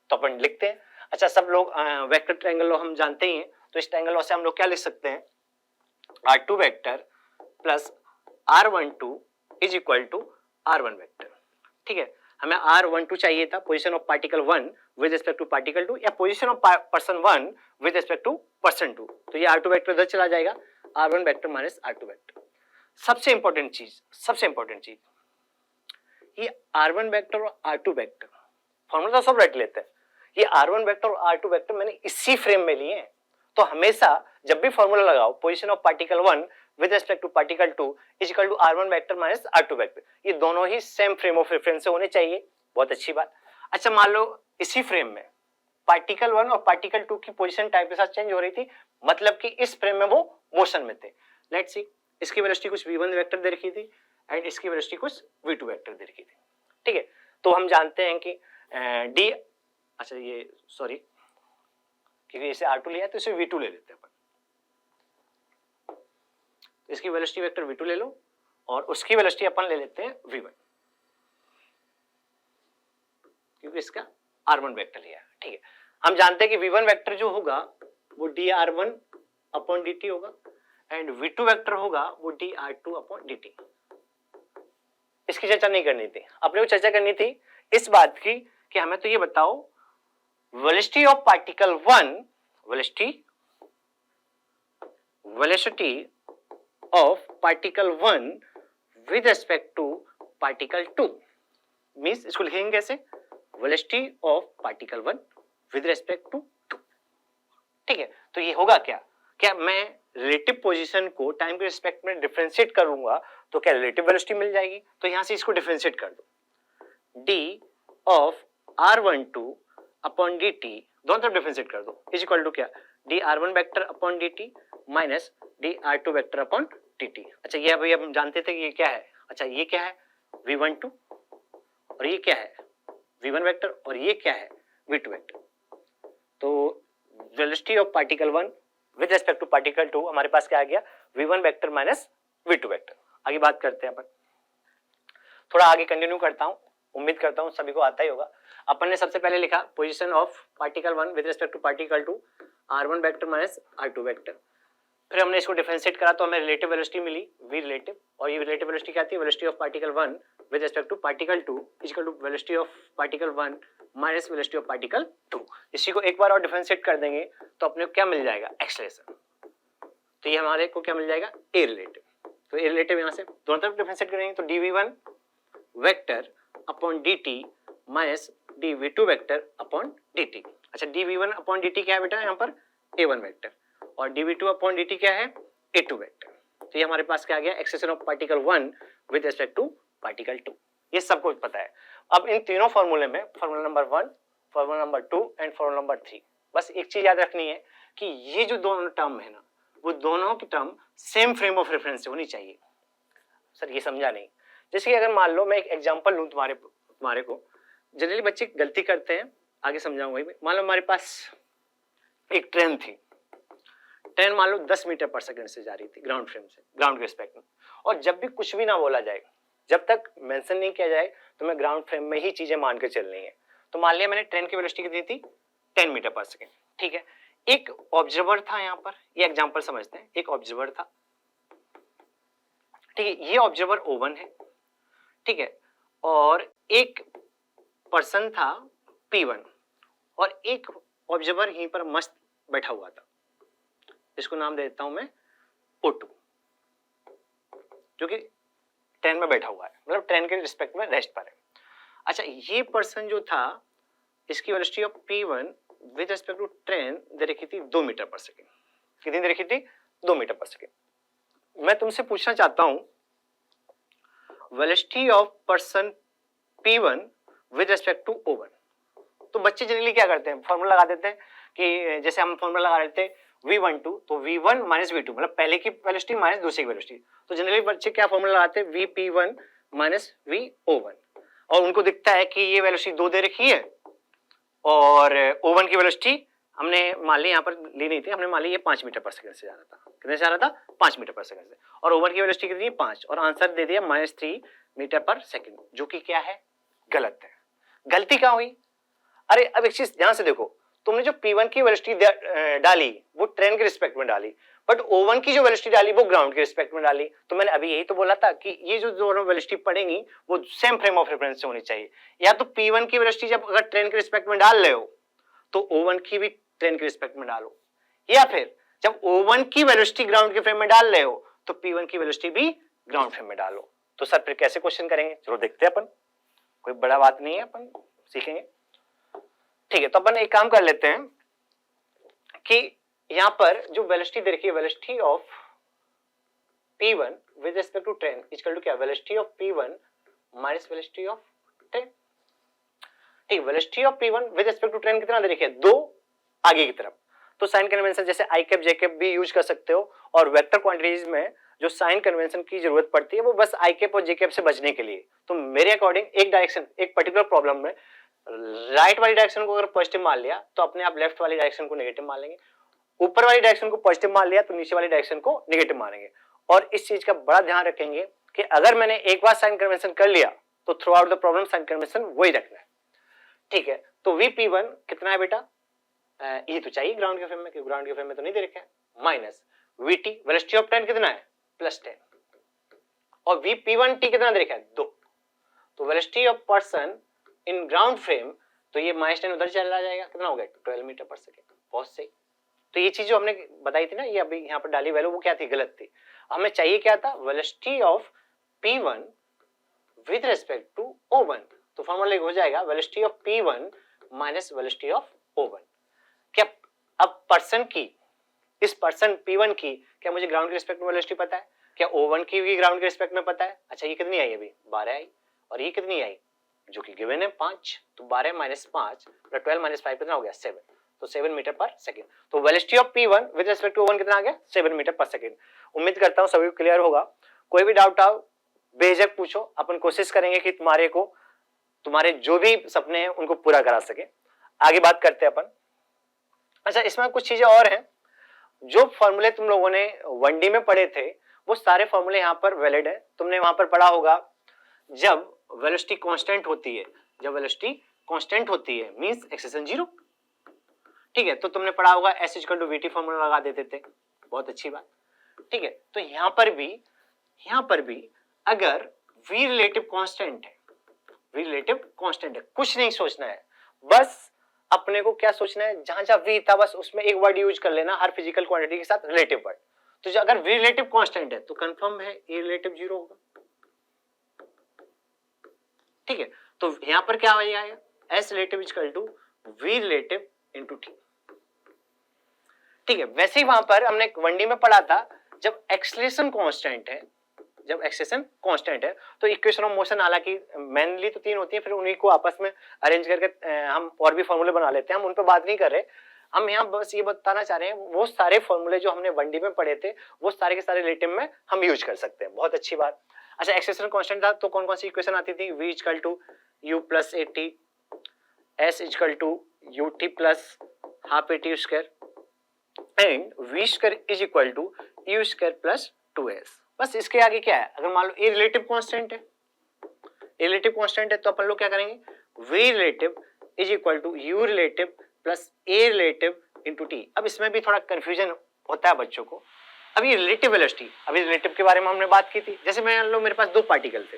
तो अपन लिखते हैं, अच्छा सब लोग वेक्टर ट्रायंगल लॉ हम जानते ही हैं, तो इस ट्रायंगल लॉ से हम लोग क्या लिख सकते हैं, R2 vector plus R12 is equal to R1 vector. ठीक है, हमें R12 चाहिए था, position of particle 1 with respect to particle 2, या position of person 1 with respect to person 2। तो ये R2 वेक्टर इधर चला जाएगा, R1 vector minus R2 vector. सबसे इंपॉर्टेंट चीज ये R1 वेक्टर और R2 वेक्टर फॉर्मूला तो सब रट लेते हैं, ये R1 वेक्टर और R2 वेक्टर मैंने इसी फ्रेम में लिए हैं। तो हमेशा जब भी फॉर्मूला लगाओ, position of particle 1 with respect to particle 2 is equal to R1 vector minus R2 vector, ये दोनों ही सेम फ्रेम ऑफ रेफरेंस से होने चाहिए। बहुत अच्छी बात। अच्छा मान लो इसी फ्रेम में पार्टिकल 1 और पार्टिकल 2 की पोजीशन टाइम के साथ चेंज हो रही थी, मतलब कि इस फ्रेम में वो मोशन में थे। लेट्स सी, इसकी वेलोसिटी कुछ v1 वेक्टर दे रखी थी एंड इसकी वेलोसिटी कुछ v2 वेक्टर दे रखी थी। ठीक है, तो हम जानते हैं कि d, अच्छा ये सॉरी, क्योंकि इसे R2 लिया तो इसे v2 ले लेते हैं अपन। इसकी वेलोसिटी वेक्टर v2 ले लो और उसकी वेलोसिटी अपन ले लेते हैं v1, क्योंकि इसका R1 वेक्टर लिया। ठीक है, हम जानते हैं कि v1 वेक्टर जो होगा वो dr1 अपॉन dt होगा एंड v2 वेक्टर होगा वो dr2 अपॉन dt। इसकी चर्चा नहीं करनी थी, अपने को चर्चा करनी थी इस बात की कि हमें तो ये बताओ velocity of particle 1, velocity of particle 1 with respect to particle 2 means इसको लिखेंगे कैसे, velocity of particle 1 with respect to 2। ठीक है, तो ये होगा क्या मैं रिलेटिव पोजीशन को टाइम के रिस्पेक्ट में डिफरेंशिएट करूंगा तो क्या रिलेटिव वेलोसिटी मिल जाएगी। तो यहां से इसको डिफरेंशिएट कर दो, d of r12 upon dt, दोनों तरफ डिफरेंशिएट कर दो, इज इक्वल टू क्या, dr1 vector upon dt minus dr2 vector upon dt। अच्छा ये अभी हम जानते थे कि ये क्या है, अच्छा ये क्या है v12 और ये क्या है v1 वेक्टर और ये क्या है v2 वेक्टर। तो velocity of particle 1 with respect to particle 2 हमारे पास क्या आ गया, v1 vector minus v2 vector. आगे बात करते हैं अपन, थोड़ा आगे कंटिन्यू करता हूं, उम्मीद करता हूं सभी को आता ही होगा। अपन ने सबसे पहले लिखा position of particle 1 with respect to particle 2 r1 vector minus r2 vector. फिर हमने इसको डिफरेंशिएट करा तो हमें रिलेटिव वेलोसिटी मिली v रिलेटिव, और ये रिलेटिव वेलोसिटी क्या थी, velocity of particle 1 with respect to particle 2 is equal to velocity of particle 1 minus velocity of particle 2। इसी को एक बार और डिफरेंशिएट कर देंगे तो अपने को क्या मिल जाएगा, एक्सेलरेशन। तो ये हमारे को क्या मिल जाएगा, a रिलेटिव। तो a रिलेटिव यहां से दोनों तरफ डिफरेंशिएट करेंगे तो dv1 vector upon dt minus dv2 vector upon dt। अच्छा dv1 अपॉन dt क्या है बेटा, यहाँ पर a1 वेक्टर, और dv2 अपॉन dt क्या है, a2 वेक्टर। तो ये हमारे पास क्या आ गया, acceleration of particle 1 with respect to particle 2। ये सबको पता है। अब इन तीनों फॉर्मूले में formula number 1, formula number 2 and formula number 3, बस एक चीज याद रखनी है कि ये जो दोनों टर्म है ना, वो दोनों की term same frame of reference से होनी चाहिए। सर ये समझा नहीं, जैसे कि अगर मान लो मैं एक एग्जांपल लूं तुम्हारे को, जनरली बच्चे गलती करते हैं, आगे समझाऊंगा। मान लो हमारे पास एक ट्रेन थी, ट्रेन मान लो 10 मीटर पर सेकंड से जा रही थी ग्राउंड फ्रेम से, ग्राउंड के रिस्पेक्ट में, और जब भी कुछ भी ना बोला जाए, जब तक मेंशन नहीं किया जाए तो मैं ग्राउंड फ्रेम में ही चीजें मान के चलनी है। तो मान लिया मैंने ट्रेन की वेलोसिटी दी थी 10 मीटर पर सेकंड। ठीक है, एक ऑब्जर्वर था यहाँ पर, ये एग्जांपल समझते हैं, एक ऑब्जर्वर था, ठीक है, ये ऑब्जर्वर O1 है, ठीक है, और एक पर्सन था P1 और एक ऑब्जर्वर यहीं पर मस्त बैठा हुआ था, इसको नाम दे देता हूं मैं O2, जो कि ट्रेन में बैठा हुआ है, मतलब ट्रेन के रिस्पेक्ट में रेस्ट पर है। अच्छा, ये पर्सन जो था, इसकी velocity of P1 with respect to train दे रखी थी 2 मीटर पर सेकेंड। कितनी दे रखी थी? 2 मीटर पर सेकेंड। मैं तुमसे पूछना चाहता हूं velocity of person P1 with respect to O1। तो बच्चे जनरली क्या करते हैं, फॉर्मूला लगा देते हैं कि जैसे हम फॉर्मूला लगा रहे थे V12, तो V1 माइनस V2, मतलब पहले की वेलोसिटी माइनस दूसरे की वेलोसिटी। तो जनरली बच्चे क्या फॉर्मूला लगाते हैं, VP1 माइनस VO1, और उनको दिखता है कि ये वेलोसिटी 2 दे रखी है और O1 की वेलोसिटी हमने मान ली यहाँ पर ली नहीं थी, हमने मान ली ये 5 मीटर पर सेकंड से जा रहा था। कितने से जा रहा था? 5 मीटर पर सेकंड से, और O1 की वेलोसिटी कितनी है? 5, और आंसर दे दिया -3 मीटर पर सेकंड, जो कि क्या है? गलत है। गलती क्या हुई? अरे अब एक चीज ध्यान से देखो, तुमने जो P1 की वेलोसिटी डाली वो ट्रेन के रिस्पेक्ट में डाली, बट O1 की जो वेलोसिटी डाली वो ग्राउंड के रिस्पेक्ट में डाली। तो मैंने अभी यही तो बोला था कि ये जो दोनों वेलोसिटी पड़ेंगी वो सेम फ्रेम ऑफ रेफरेंस से होनी चाहिए। या तो P1 की वेलोसिटी जब अगर ट्रेन के रिस्पेक्ट में डाल रहे हो तो O1 की भी ट्रेन के रिस्पेक्ट में डालो, या फिर जब O1 की वेलोसिटी ग्राउंड के फ्रेम में डाल रहे हो तो P1 की वेलोसिटी भी ग्राउंड फ्रेम में डालो। तो सर फिर कैसे क्वेश्चन करेंगे? चलो देखते हैं अपन, कोई बड़ा बात नहीं है, अपन सीखेंगे। ठीक है, तो अपन एक काम कर लेते हैं कि यहां पर जो वेलोसिटी दे रखी है, velocity of P1 with respect to train equal to क्या? Velocity of P1 minus velocity of train. ठीक, velocity of P1 with respect to train कितना दे रखी है? 2 आगे की तरफ। तो साइन कन्वेंशन जैसे आई कैप जे कैप भी यूज कर सकते हो, और वेक्टर क्वांटिटीज में जो साइन कन्वेंशन की जरूरत पड़ती है वो बस आई कैप और जे कैप से बचने के लिए। तो मेरे अकॉर्डिंग एक डायरेक्शन, एक पर्टिकुलर प्रॉब्लम में राइट वाली डायरेक्शन को अगर पॉजिटिव मान लिया तो अपने आप लेफ्ट वाली डायरेक्शन को नेगेटिव मान लेंगे, ऊपर वाली डायरेक्शन को पॉजिटिव मान लिया तो नीचे वाली डायरेक्शन को नेगेटिव मानेंगे। और इस चीज का बड़ा ध्यान रखेंगे कि अगर मैंने एक बार साइन कन्वेंशन कर लिया तो throughout the problem sign convention वही रखना है। ठीक है, तो VP1 कितना है बेटा? ये तो चाहिए ग्राउंड के फ्रेम में, क्योंकि ग्राउंड के फ्रेम में तो नहीं दे रखा है, minus VT velocity of train कितना है? +10, और VP1T कितना दे रखा है? 2। तो velocity of person in ground frame, तो ये -10 उधर चला जाएगा, कितना हो गया? 12 मीटर पर सेकेंड। बहुत सही। तो ये चीज जो हमने बताई थी ना, ये अभी यहाँ पर डाली वैल्यू, वो क्या थी? गलत थी। हमें चाहिए क्या था? Velocity of P1 with respect to O1। तो फॉर्मूला हो जाएगा velocity of P1 minus velocity of O1। क्या अब पर्सन की, इस पर्सन P1 की क्या मुझे ग्राउंड के रिस्पेक्ट में वेलोसिटी पता है? क्या O1 की भी ग्राउंड के रिस्पेक्ट में पता है? अच्छा, ये कितनी आई? अभी 12 आई, और ये कितनी आई जो कि गिवन है 5। तो 12 माइनस 5 12 माइनस 5 कितना हो गया? 7। तो 7 मीटर पर सेकेंड। तो velocity of P1 with respect to O1 कितना आ गया? 7 मीटर पर सेकेंड। उम्मीद करता हूं सभी को क्लियर होगा। कोई भी डाउट आओ बेझिझक पूछो, अपन कोशिश करेंगे कि तुम्हारे जो भी सपने हैं उनको पूरा करा सके। आगे बात करते हैं अपन। अच्छा, इसमें कुछ चीजें और हैं। जो फॉर्मूले तुम लोगों ने 1D में पढ़े थे वो सारे फॉर्मूले यहाँ पर वैलिड है। तुमने वहां पर पढ़ा होगा जब वेलोसिटी कांस्टेंट होती है, जब वेलोसिटी कांस्टेंट होती है मींस एक्सेलेरेशन 0। ठीक है, तो तुमने पढ़ा होगा S = VT फॉर्मूला लगा देते थे। बहुत अच्छी बात। ठीक है, तो यहां पर भी अगर V रिलेटिव कांस्टेंट है, V रिलेटिव कांस्टेंट है, कुछ नहीं सोचना है, बस अपने को क्या सोचना है, जहां जहां V था बस उसमें एक वर्ड यूज कर लेना हर फिजिकल क्वांटिटी के साथ, रिलेटिव वर्ड। तो अगर V रिलेटिव कांस्टेंट है तो कंफर्म है A रिलेटिव 0 होगा। ठीक है, तो यहां पर क्या हो जाएगा? S relative = V relative * T। ठीक है, वैसे ही वहां पर हमने 1D में पढ़ा था जब एक्सेलरेशन कांस्टेंट है, जब एक्सेलरेशन कांस्टेंट है तो इक्वेशन ऑफ मोशन, हालांकि मेनली तो 3 होती है, फिर उन्हीं को आपस में अरेंज करके हम और भी फॉर्मूले बना लेते हैं, हम उन पर बात नहीं कर रहे। हम यहाँ बस ये बताना चाह रहे हैं वो सारे फॉर्मूले जो हमने 1D में पढ़े थे वो सारे के सारे रिलेटिव में हम यूज कर सकते हैं। बहुत अच्छी बात। अच्छा, एक्सेलरेशन कांस्टेंट था तो कौन कौन सी इक्वेशन आती थी? V = U + AT, S = UT + ½ AT² and V² = U² + 2S। बस इसके आगे क्या है? अगर मान लो A रिलेटिव कांस्टेंट है, A रिलेटिव कांस्टेंट है तो अपन लोग क्या करेंगे? V relative = U relative + A relative into T. अब इसमें भी थोड़ा कंफ्यूजन होता है बच्चों को। अब ये रिलेटिव वेलोसिटी, अभी रिलेटिव के बारे में हमने बात की थी। जैसे मान लो मेरे पास दो पार्टिकल थे,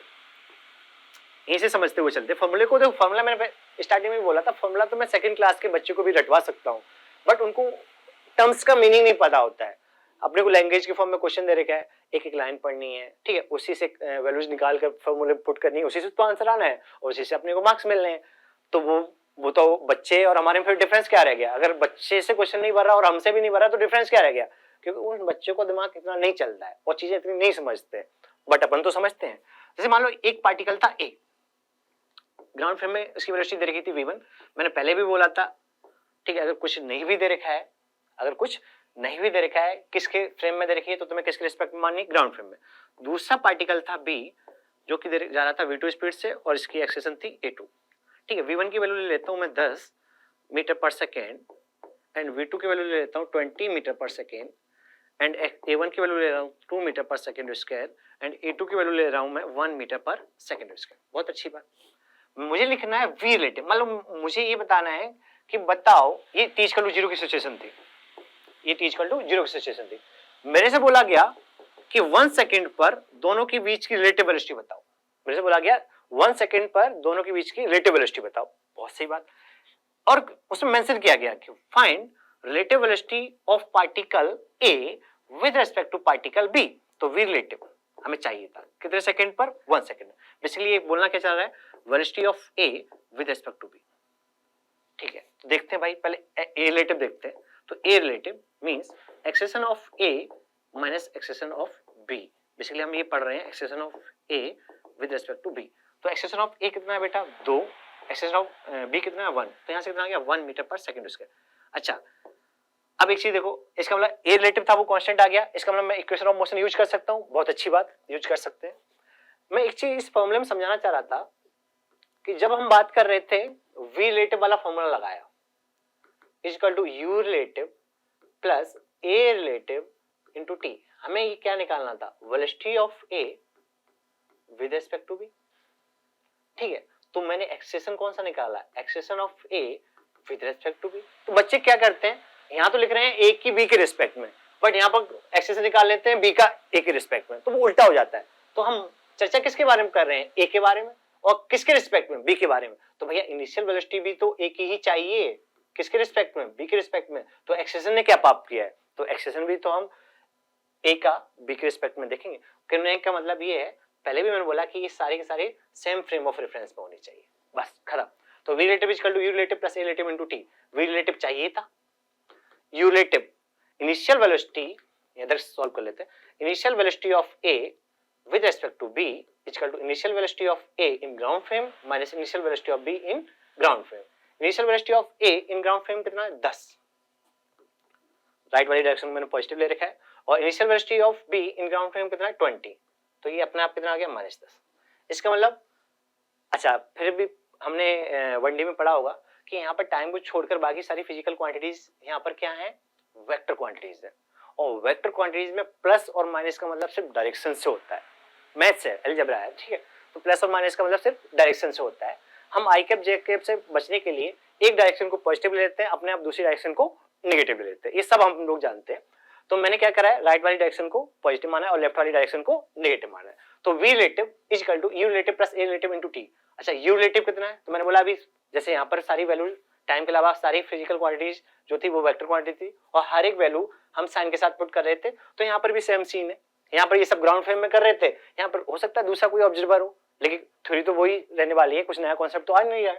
इसे समझते हुए चलते। फॉर्मूले को देखो, फॉर्मूला मैंने स्टार्टिंग में बोला था, फॉर्मूला तो मैं सेकंड क्लास के बच्चे को भी रटवा सकता हूँ, बट उनको टर्म्स का मीनिंग नहीं पता होता है। अपने को लैंग्वेज के फॉर्म में क्वेश्चन दे रखा है, एक एक लाइन पढ़नी है, ठीक है, उसी से वैल्यूज निकाल कर फॉर्मूले पुट करनी है, उसी से तो आंसर आना है और उसी से अपने को मार्क्स मिलने हैं। तो वो तो बच्चे और हमारे में फिर डिफरेंस क्या रह गया? अगर बच्चे से क्वेश्चन नहीं भर रहा और हमसे भी नहीं भर रहा तो डिफरेंस क्या रह गया? क्योंकि उन बच्चों को दिमाग इतना नहीं चलता है और चीजें इतनी नहीं समझते, बट अपन तो समझते हैं। जैसे मान लो एक पार्टिकल था ए, ग्राउंड फ्रेम में उसकी वेलोसिटी दे रखी थी v1, मैंने पहले भी बोला था, ठीक है। अगर कुछ नहीं भी दे रखा है, अगर कुछ नहीं भी दे रखा है, किसके फ्रेम में दे रखी है, तो तुम्हें किसके रिस्पेक्ट में माननी? ग्राउंड फ्रेम में। दूसरा पार्टिकल था बी, जो कि जा रहा था v2 स्पीड से और इसकी एक्सेलेरेशन थी a2, ठीक है। v1 की वैल्यू ले लेता हूं मैं 10 मीटर पर सेकेंड एंड v2 की वैल्यू ले लेता हूं 20 मीटर पर सेकेंड एंड a1 की वैल्यू ले रहा हूं 2 मीटर पर सेकेंड स्क्वायर एंड a2 की वैल्यू ले रहा हूं मैं 1 मीटर पर सेकेंड स्क्वायर। बहुत अच्छी बात। मुझे लिखना है v रिलेटिव, मतलब मुझे ये बताना है कि बताओ ये t इक्वल टू 0 की सिचुएशन थी, ये t इक्वल टू 0 की सिचुएशन थी। मेरे से बोला गया कि 1 सेकंड पर दोनों के बीच की रिलेटिव वेलोसिटी बताओ। मेरे से बोला गया 1 सेकंड पर दोनों के बीच की रिलेटिव वेलोसिटी बताओ। बहुत सही बात। और उसमें मेंशन किया गया कि find relative velocity of particle a with respect to particle b। तो v रिलेटिव हमें चाहिए था कितने सेकंड पर? 1 सेकंड। बेसिकली ये बोलना क्या चल रहा है? Velocity of a with respect to b, ठीक है। देखते हैं भाई, पहले a रिलेटिव देखते हैं। तो a relative means acceleration of a minus acceleration of b। Basically हम ये पढ़ रहे हैं acceleration of a with respect to b। तो एक्सेलेरेशन ऑफ a कितना है बेटा? 2। एक्सेलेरेशन ऑफ b कितना है? 1। तो यहां से कितना आ गया? 1 मीटर पर सेकंड स्क्वायर। अच्छा, अब एक चीज देखो, इसका मतलब a रिलेटिव था वो कांस्टेंट आ गया, इसका मतलब मैं इक्वेशन ऑफ मोशन यूज कर सकता हूं। बहुत अच्छी बात, यूज कर सकते हैं। मैं एक चीज इस फॉर्मूले में समझाना चाह रहा था कि जब हम बात कर रहे थे v रिलेटिव वाला फॉर्मूला लगाया is equal to u relative plus a relative into t। हमें ये क्या निकालना था? Velocity of a with respect to b, ठीक है। तो मैंने एक्सेलेरेशन कौन सा निकाला? Acceleration of a with respect to b। तो बच्चे क्या करते हैं, यहां तो लिख रहे हैं a की b के रिस्पेक्ट में, बट यहां पर एक्सेलेरेशन निकाल लेते हैं b का a के रिस्पेक्ट में, तो वो उल्टा हो जाता है। तो हम चर्चा किसके बारे में कर रहे हैं? a के बारे में। और किसके रिस्पेक्ट में? b के बारे में। तो भैया इनिशियल वेलोसिटी भी तो a की ही चाहिए, किसके रिस्पेक्ट में? b के रिस्पेक्ट में। तो एक्सेलेरेशन ने क्या पाप किया है? तो एक्सेलेरेशन भी तो हम a का b के रिस्पेक्ट में देखेंगे। कहने का मतलब ये है, पहले भी मैंने बोला कि ये सारे के सारे सेम फ्रेम ऑफ रेफरेंस में होने चाहिए, बस खत्म। तो v relative equal to u relative plus a relative into t। v relative चाहिए था, u रिलेटिव इनिशियल वेलोसिटी, इधर सॉल्व कर लेते हैं। Initial velocity of a with respect to b is equal to initial velocity of a in ground frame minus initial velocity of b in ground frame. Initial velocity of a in ground frame कितना है? 10। Right वाली direction में मैंने positive ले रखा है। और initial velocity of b in ground frame कितना है? 20। तो ये अपने आप कितना आ गया? -10। इसका मतलब, अच्छा फिर भी हमने 1D में पढ़ा होगा कि यहाँ पर टाइम को छोड़कर बाकी सारी फिजिकल क्वांटिटीज यहाँ पर क्या है? वेक्टर क्वांटिटीज है। और वेक्टर क्वांटिटीज में प्लस और माइनस का मतलब सिर्फ डायरेक्शन से होता है। मैथ्स है, अलजेब्रा है, ठीक है। तो प्लस और माइनस का मतलब सिर्फ डायरेक्शन से होता है। हम आई कैप जे कैप से बचने के लिए एक डायरेक्शन को पॉजिटिव ले लेते हैं, अपने आप दूसरी डायरेक्शन को नेगेटिव ले लेते हैं। ये सब हम लोग जानते हैं। तो मैंने क्या करा है? राइट वाली डायरेक्शन को पॉजिटिव माना है और लेफ्ट वाली डायरेक्शन को नेगेटिव माना है। तो v relative is equal to u relative plus a relative into t। अच्छा, u रिलेटिव कितना है? तो मैंने बोला अभी जैसे यहाँ पर सारी वैल्यू टाइम के अलावा सारी फिजिकल क्वांटिटीज जो थी वो वेक्टर क्वांटिटी थी और हर एक वैल्यू हम साइन के साथ पुट कर रहे थे। तो यहाँ पर भी सेम सीन है। यहाँ पर ये सब ग्राउंड फ्रेम में कर रहे थे, यहाँ पर हो सकता है दूसरा कोई ऑब्जर्वर हो, लेकिन थ्योरी तो वही रहने वाली है, कुछ नया कॉन्सेप्ट तो आज नहीं है।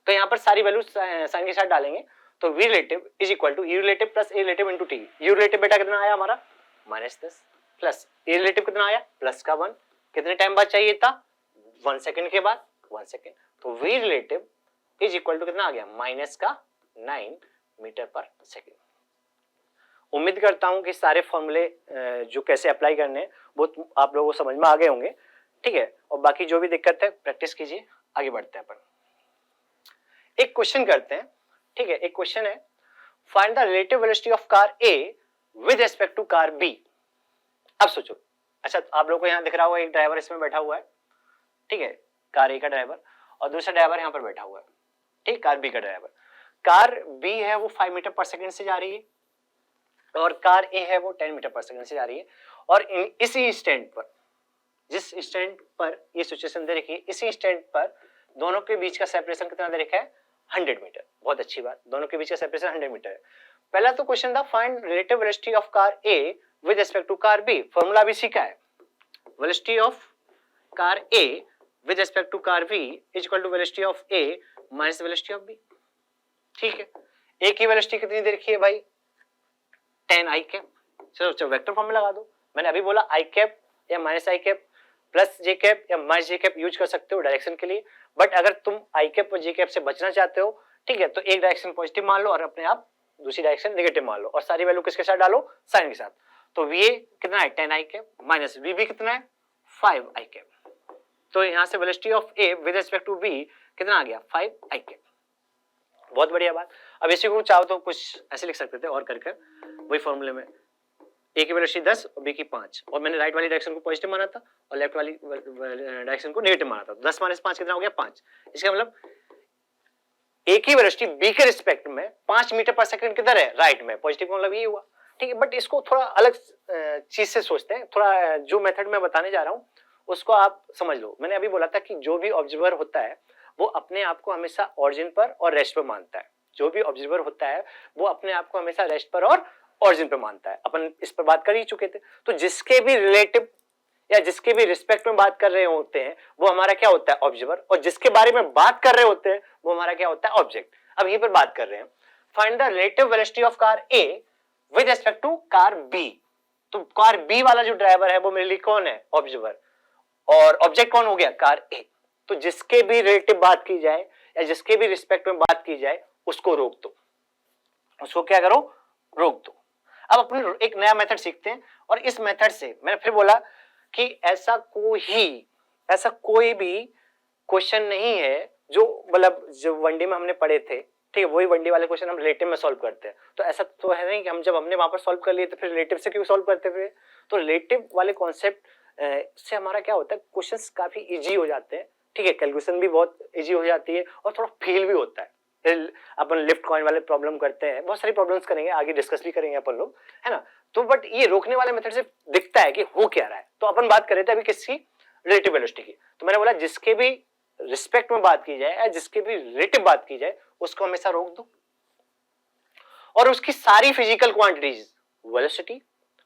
तो यहाँ पर सारी वैल्यू साइन के साथ डालेंगे। तो v relative is equal to u relative plus a relative into t। u relative बेटा कितना आया हमारा? -10 प्लस a रिलेटिव कितना आया? प्लस का 1। कितने टाइम बाद चाहिए था? 1 सेकंड के बाद, 1 सेकंड। तो v relative is equal to कितना आ गया? -9 मीटर पर सेकंड। उम्मीद करता हूं कि सारे फॉर्मूले जो कैसे अप्लाई करने हैं वो आप लोगों को समझ में आ गए होंगे, ठीक है। और बाकी जो भी दिक्कत है प्रैक्टिस कीजिए, आगे बढ़ते हैं अपन। एक क्वेश्चन करते हैं, ठीक है। एक क्वेश्चन है, find the relative velocity of car A with respect to car B। अब सोचो, अच्छा आप लोगों को यहाँ दिख रहा होगा एक ड्राइवर इसमें बैठा हुआ है, ठीक है, कार A का ड्राइवर, और दूसरा ड्राइवर यहाँ पर बैठा हुआ है, ठीक, कार B का ड्राइवर। कार बी है वो 5 मीटर पर सेकंड से जा रही है और कार ए है वो 10 मीटर पर सेकंड से जा रही है, और इसी इंस्टेंट पर, जिस इंस्टेंट पर ये सिचुएशन दे रखी है, इसी इंस्टेंट पर दोनों के बीच का सेपरेशन कितना दे रखा है, 100 मीटर। बहुत अच्छी बात, दोनों के बीच का सेपरेशन 100 मीटर है। पहला तो क्वेश्चन था find relative velocity of car A with respect to car B. Formula भी सीखा है, velocity of car A with respect to car B is equal to velocity of A minus velocity of B. ठीक है, ए की velocity कितनी दे रखी है भाई, 10 आई कैप। चलो वेक्टर फॉर्म में लगा दो। मैंने अभी बोला आई कैप या माइनस आई कैप प्लस जे कैप या माइनस जे कैप यूज कर सकते हो डायरेक्शन के लिए, बट अगर तुम आई कैप और जे कैप से बचना चाहते हो, ठीक है, तो एक डायरेक्शन पॉजिटिव मान लो और अपने आप दूसरी डायरेक्शन नेगेटिव मान लो, और सारी वैल्यू किसके साथ डालो, साइन के साथ। तो वी कितना है 10 आई कैप माइनस वी भी कितना है 5 आई कैप। तो यहाँ से velocity of A with respect to B कितना आ गया 5 आई कैप। बहुत बढ़िया बात। अब इसी को चाहो तो कुछ ऐसे लिख सकते थे और करके वही फॉर्मूले में, ए की वेलोसिटी 10 और बी की 5, और मैंने राइट वाली डायरेक्शन को पॉजिटिव माना था और लेफ्ट वाली डायरेक्शन को नेगेटिव माना था। 10 माइनस 5 कितना हो गया 5। इसका मतलब ए की वेलोसिटी बी के रिस्पेक्ट में 5 मीटर पर सेकंड किधर है, राइट में। पॉजिटिव का मतलब ये हुआ, ठीक है। बट इसको थोड़ा अलग चीज से सोचते हैं, थोड़ा जो मेथड मैं बताने जा रहा हूँ उसको आप समझ लो। मैंने अभी बोला था कि जो भी ऑब्जर्वर होता है वो अपने आप को हमेशा ऑरिजिन पर और रेस्ट पर मानता है। जो भी ऑब्जर्वर होता है वो अपने आप को हमेशा रेस्ट पर और ऑरिजिन पर मानता है। अपन इस पर बात कर ही चुके थे। तो जिसके भी रिलेटिव या जिसके भी रिस्पेक्ट में बात कर रहे होते हैं वो हमारा क्या होता है, ऑब्जर्वर, और जिसके बारे में बात कर रहे होते हैं वो हमारा क्या होता है, ऑब्जेक्ट। अब यहीं पर बात कर रहे हैं, find the relative velocity of car A with respect to car B. तो कार बी वाला जो ड्राइवर है वो मेरे लिए कौन है, ऑब्जर्वर, और ऑब्जेक्ट कौन हो गया, कार ए। तो जिसके भी रिलेटिव बात की जाए या जिसके भी रिस्पेक्ट में बात की जाए उसको रोक दो, उसको क्या करो, रोक दो। अब अपन एक नया मेथड सीखते हैं, और इस मेथड से मैंने फिर बोला कि ऐसा कोई भी क्वेश्चन नहीं है जो मतलब जो वनडे में हमने पढ़े थे, ठीक है, वही वनडे वाले क्वेश्चन हम रिलेटिव में सॉल्व करते हैं। तो ऐसा तो है नहीं कि हम जब हमने वहां पर सॉल्व कर लिए तो फिर रिलेटिव से क्यों सॉल्व करते हुए। तो रिलेटिव वाले कॉन्सेप्ट से हमारा क्या होता है, क्वेश्चंस काफी इजी हो जाते हैं, ठीक है, कैलकुलेशन भी बहुत इजी हो जाती है और थोड़ा फील भी होता है। अपन लिफ्ट कॉइन वाले प्रॉब्लम करते हैं, बहुत सारी प्रॉब्लम्स करेंगे, आगे डिस्कस भी करेंगे अपन लोग, है ना। तो बट ये रोकने वाले मेथड से दिखता है कि हो क्या रहा है। तो अपन बात कर रहे थे अभी किसकी, रिलेटिव वेलोसिटी की। तो मैंने बोला जिसके भी रिस्पेक्ट में बात की जाए या जिसके भी रिलेटिव बात की जाए उसको हमेशा रोक दो, और उसकी सारी फिजिकल क्वांटिटीज, वेलोसिटी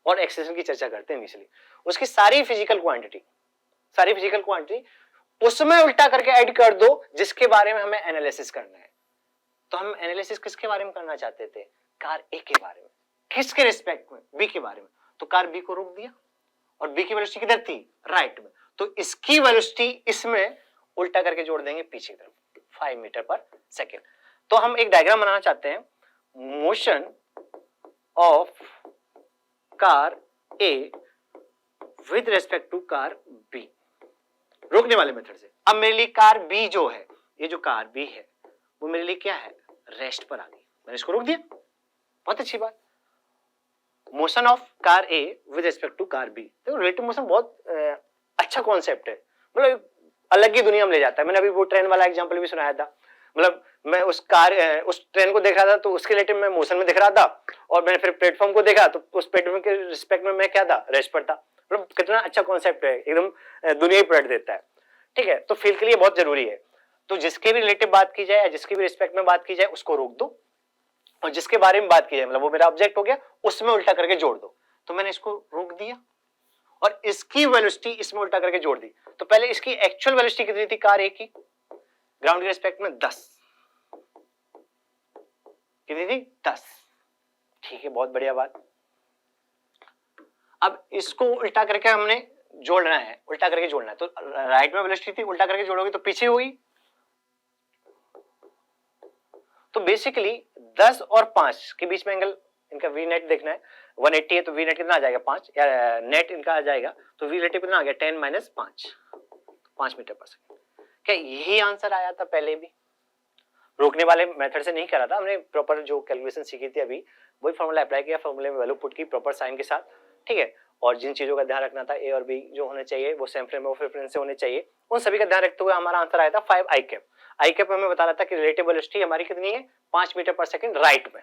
और एक्सेलरेशन की चर्चा करते हैं इनिशियली, उसकी सारी फिजिकल क्वांटिटी उसमें उल्टा करके ऐड कर दो जिसके बारे में हमें एनालिसिस करना है। तो हम एनालिसिस किसके बारे में करना चाहते थे, कार ए के बारे में। किसके रिस्पेक्ट में, बी के बारे में। तो कार बी को रोक दिया और बी की वेलोसिटी किधर थी, राइट में। तो इसकी वेलोसिटी इसमें उल्टा करके जोड़ देंगे पीछे की तरफ, 5 मीटर पर सेकेंड। तो हम एक डायग्राम बनाना चाहते हैं, motion of car A with respect to car B, रोकने वाले मेथड से। अब मेरे लिए कार बी जो है, ये जो कार बी है वो मेरे लिए क्या है, रेस्ट पर आ गई, मैंने इसको रोक दिया। बहुत अच्छी बात। Motion of car A with respect to car B, तो रिलेटिव मोशन बहुत अच्छा कॉन्सेप्ट है, मतलब अलग ही दुनिया में ले जाता है। मैंने अभी वो ट्रेन वाला एग्जांपल भी सुनाया था, मतलब मैं उस ट्रेन को देख रहा था तो उसके रिलेटिव मैं मोशन में दिख रहा था, और मैंने फिर प्लेटफॉर्म को देखा तो उस प्लेटफॉर्म के रिस्पेक्ट में मैं क्या था, रेस्ट पर था। मतलब कितना अच्छा कॉन्सेप्ट है, एकदम दुनिया ही पलट देता है, ठीक है। तो फील के लिए बहुत जरूरी है। तो जिसके भी रिलेटिव बात की जाए या जिसके भी रिस्पेक्ट में बात की जाए उसको रोक दो, और जिसके बारे में बात की जाए मतलब वो मेरा ऑब्जेक्ट हो गया, उसमें उल्टा करके जोड़ दो। तो मैंने इसको रोक दिया और इसकी वेलोसिटी इसमें उल्टा करके जोड़ दी। तो पहले इसकी एक्चुअल वेलोसिटी कितनी थी कार ए की, ग्राउंड के रिस्पेक्ट में 10, कितनी थी 10, ठीक है, बहुत बढ़िया बात। अब इसको उल्टा करके हमने जोड़ना है, उल्टा करके जोड़ना है। तो राइट में वेलोसिटी थी, उल्टा करके जोड़ोगे तो पीछे हुई। तो बेसिकली 10 और 5 के बीच में एंगल, इनका वी नेट देखना है, 180 है तो वी नेट कितना आ जाएगा 5, या नेट इनका आ जाएगा तो वी रिलेटिव कितना आ गया 10 माइनस 5 मीटर पर सेकंड। क्या यही आंसर आया था पहले भी, रोकने वाले मेथड से नहीं करा था हमने, प्रॉपर जो कैलकुलेशन सीखी थी अभी वही फॉर्मूला अप्लाई किया, फॉर्मूले में वैल्यू पुट की प्रॉपर साइन के साथ, ठीक है। और जिन चीजों का ध्यान रखना था ए और बी जो होने चाहिए वो सेम फ्रेम ऑफ रेफरेंस से होने चाहिए, उन सभी का ध्यान रखते हुए हमारा आंसर आया था 5 आई कैप। आई कैप हमें बता रहा था कि रिलेटिव वेलोसिटी हमारी कितनी है 5 मीटर पर सेकंड राइट में,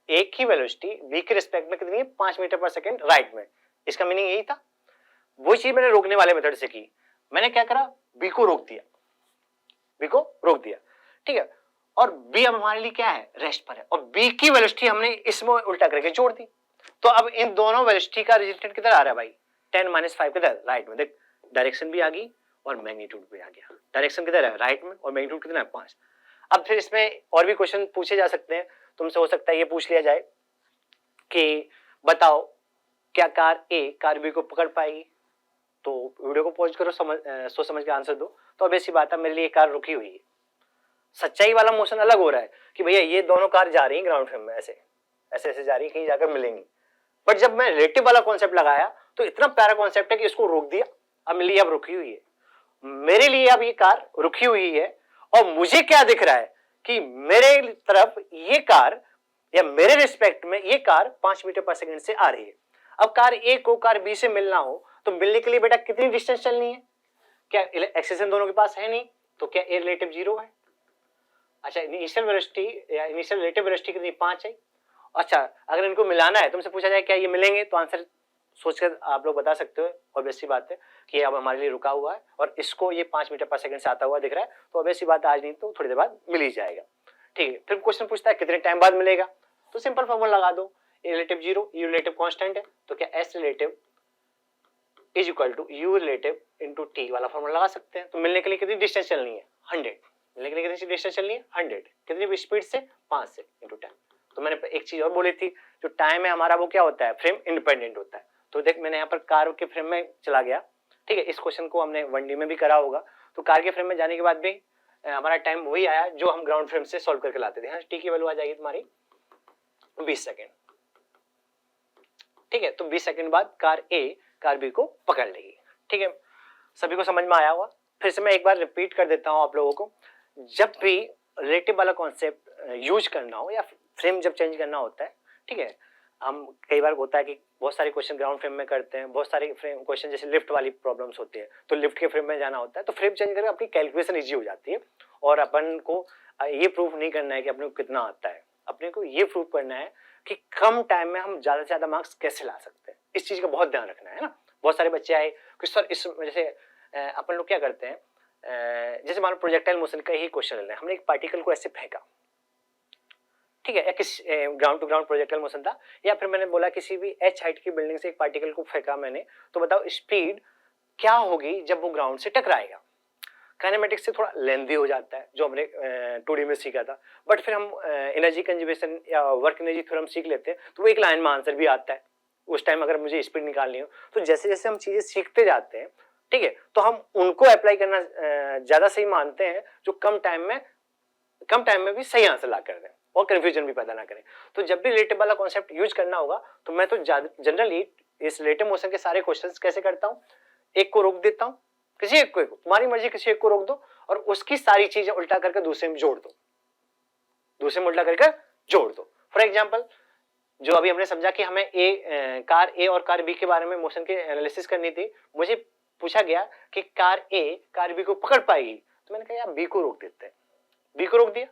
एक ही वेलोसिटी v के रिस्पेक्ट में कितनी है 5 मीटर पर सेकंड राइट में। इसका मीनिंग यही था। वो चीज मैंने रोकने वाले मेथड से की, मैंने क्या करा b को रोक दिया, b को रोक दिया, ठीक है। और b अब हमारे लिए क्या है रेस्ट पर है, और b की वेलोसिटी हमने इसमें उल्टा करके जोड़ दी। तो अब इन दोनों वेलोसिटी का रिजल्टेंट किधर आ रहा है भाई 10 - 5 किधर राइट में। देख डायरेक्शन भी आ गई और मैग्नीट्यूड भी आ गया। डायरेक्शन किधर है राइट में और मैग्नीट्यूड कितना है 5। अब फिर इसमें और भी क्वेश्चन पूछे जा सकते हैं, तुमसे हो सकता है ये पूछ लिया जाए कि बताओ क्या कार ए कार बी को पकड़ पाएगी। तो वीडियो को पॉज करो, सोच समझ के आंसर दो। तो अब ऐसी बात है मेरे लिए कार रुकी हुई है, सच्चाई वाला मोशन अलग हो रहा है कि भैया ये दोनों कार जा रही हैं ग्राउंड फ्रेम में, ऐसे ऐसे ऐसे जा रही है, कहीं जाकर मिलेंगी। बट जब मैं रिलेटिव वाला कॉन्सेप्ट लगाया तो इतना प्यारा कॉन्सेप्ट है कि इसको रोक दिया, अब मेरे लिए अब रुकी हुई है, मेरे लिए अब ये कार रुकी हुई है। और मुझे क्या दिख रहा है कि मेरे तरफ ये कार या मेरे रिस्पेक्ट में ये कार 5 मीटर पर सेकंड से आ रही है। अब कार ए को कार बी से मिलना हो तो मिलने के लिए बेटा कितनी डिस्टेंस चलनी है, क्या एक्सेशन दोनों के पास है नहीं, तो क्या ए रिलेटिव 0 है। अच्छा इनिशियल वेलोसिटी या इनिशियल रिलेटिव वेलोसिटी कितनी 5 है। अच्छा अगर इनको मिलाना है, तुमसे पूछा जाए क्या ये मिलेंगे, तो आंसर सोचकर आप लोग बता सकते हो। ऑब्वियस सी बात है कि अब हमारे लिए रुका हुआ है और इसको ये 5 मीटर पर सेकंड से आता हुआ दिख रहा है, तो ऑब्वियस सी बात है आज नहीं तो थोड़ी देर बाद मिल ही जाएगा। ठीक है, फिर क्वेश्चन पूछता है कितने टाइम बाद मिलेगा, तो सिंपल फॉर्मूला लगा दो, a relative 0, u relative constant है, तो क्या s relative is equal to u relative into t वाला फॉर्मूला लगा सकते हैं। तो मिलने के लिए कितनी डिस्टेंस चलनी है 100, मिलने के लिए कितनी डिस्टेंस चलनी है 100, कितनी स्पीड से 5 से इनटू टाइम। तो मैंने एक चीज और बोली थी, जो टाइम है हमारा वो क्या होता है फ्रेम इंडिपेंडेंट होता है। तो देख मैंने यहाँ पर कार के फ्रेम में चला गया, ठीक है, इस क्वेश्चन को हमने 1D में भी करा होगा। तो कार के फ्रेम में जाने के बाद भी हमारा टाइम वही आया जो हम ग्राउंड फ्रेम से सॉल्व करके लाते थे। हाँ, टी की वैल्यू आ जाएगी तुम्हारी 20 सेकेंड, ठीक है। तो 20 सेकेंड बाद कार ए कार बी को पकड़ लेगी, ठीक है। सभी को समझ में आया हुआ। फिर से मैं एक बार रिपीट कर देता हूँ आप लोगों को, जब भी रिलेटिव वाला कॉन्सेप्ट यूज करना हो या फ्रेम जब चेंज करना होता है, ठीक है, हम कई बार होता है कि बहुत सारे क्वेश्चन ग्राउंड फ्रेम में करते हैं, बहुत सारे फ्रेम क्वेश्चन जैसे लिफ्ट वाली प्रॉब्लम्स होती है तो लिफ्ट के फ्रेम में जाना होता है, तो फ्रेम चेंज करके अपनी कैलकुलेशन इजी हो जाती है। और अपन को ये प्रूफ नहीं करना है कि अपने को कितना आता है, अपने को ये प्रूफ करना है कि कम टाइम में हम ज्यादा से ज्यादा मार्क्स कैसे ला सकते हैं। इस चीज का बहुत ध्यान रखना है ना। बहुत सारे बच्चे आए कि सर इस जैसे अपन लोग क्या करते हैं, जैसे मान लो प्रोजेक्टाइल मोशन का ही क्वेश्चन ले लें, हमने एक पार्टिकल को ऐसे फेंका, ठीक है, या किस ground to ground projectile motion था, या फिर मैंने बोला किसी भी h हाइट की बिल्डिंग से एक पार्टिकल को फेंका मैंने, तो बताओ स्पीड क्या होगी जब वो ग्राउंड से टकराएगा। काइनेमेटिक्स से थोड़ा लेंथी हो जाता है जो हमने 2D में सीखा था, बट फिर हम एनर्जी कंजर्वेशन या वर्क एनर्जी थ्योरम सीख लेते हैं तो वो एक लाइन में आंसर भी आता है। उस टाइम अगर मुझे स्पीड निकालनी हो तो जैसे जैसे हम चीजें सीखते जाते हैं, ठीक है, तो हम उनको अप्लाई करना ज्यादा सही मानते हैं जो कम टाइम में भी सही आंसर ला कर दें और कंफ्यूजन भी पैदा ना करें। तो जब भी रिलेटिव वाला कॉन्सेप्ट यूज करना होगा तो मैं तो जनरली इस रिलेटिव मोशन के सारे क्वेश्चंस कैसे करता हूँ, एक को रोक देता हूँ, किसी एक को, तुम्हारी मर्जी, किसी एक को रोक दो और उसकी सारी चीजें उल्टा करके दूसरे में जोड़ दो, दूसरे में उल्टा करके जोड़ दो। फॉर एग्जाम्पल जो अभी हमने समझा कि हमें कार ए और कार बी के बारे में मोशन के एनालिसिस करनी थी, मुझे पूछा गया कि कार ए कार बी को पकड़ पाएगी, तो मैंने कहा यार बी को रोक देते हैं, बी को रोक दिया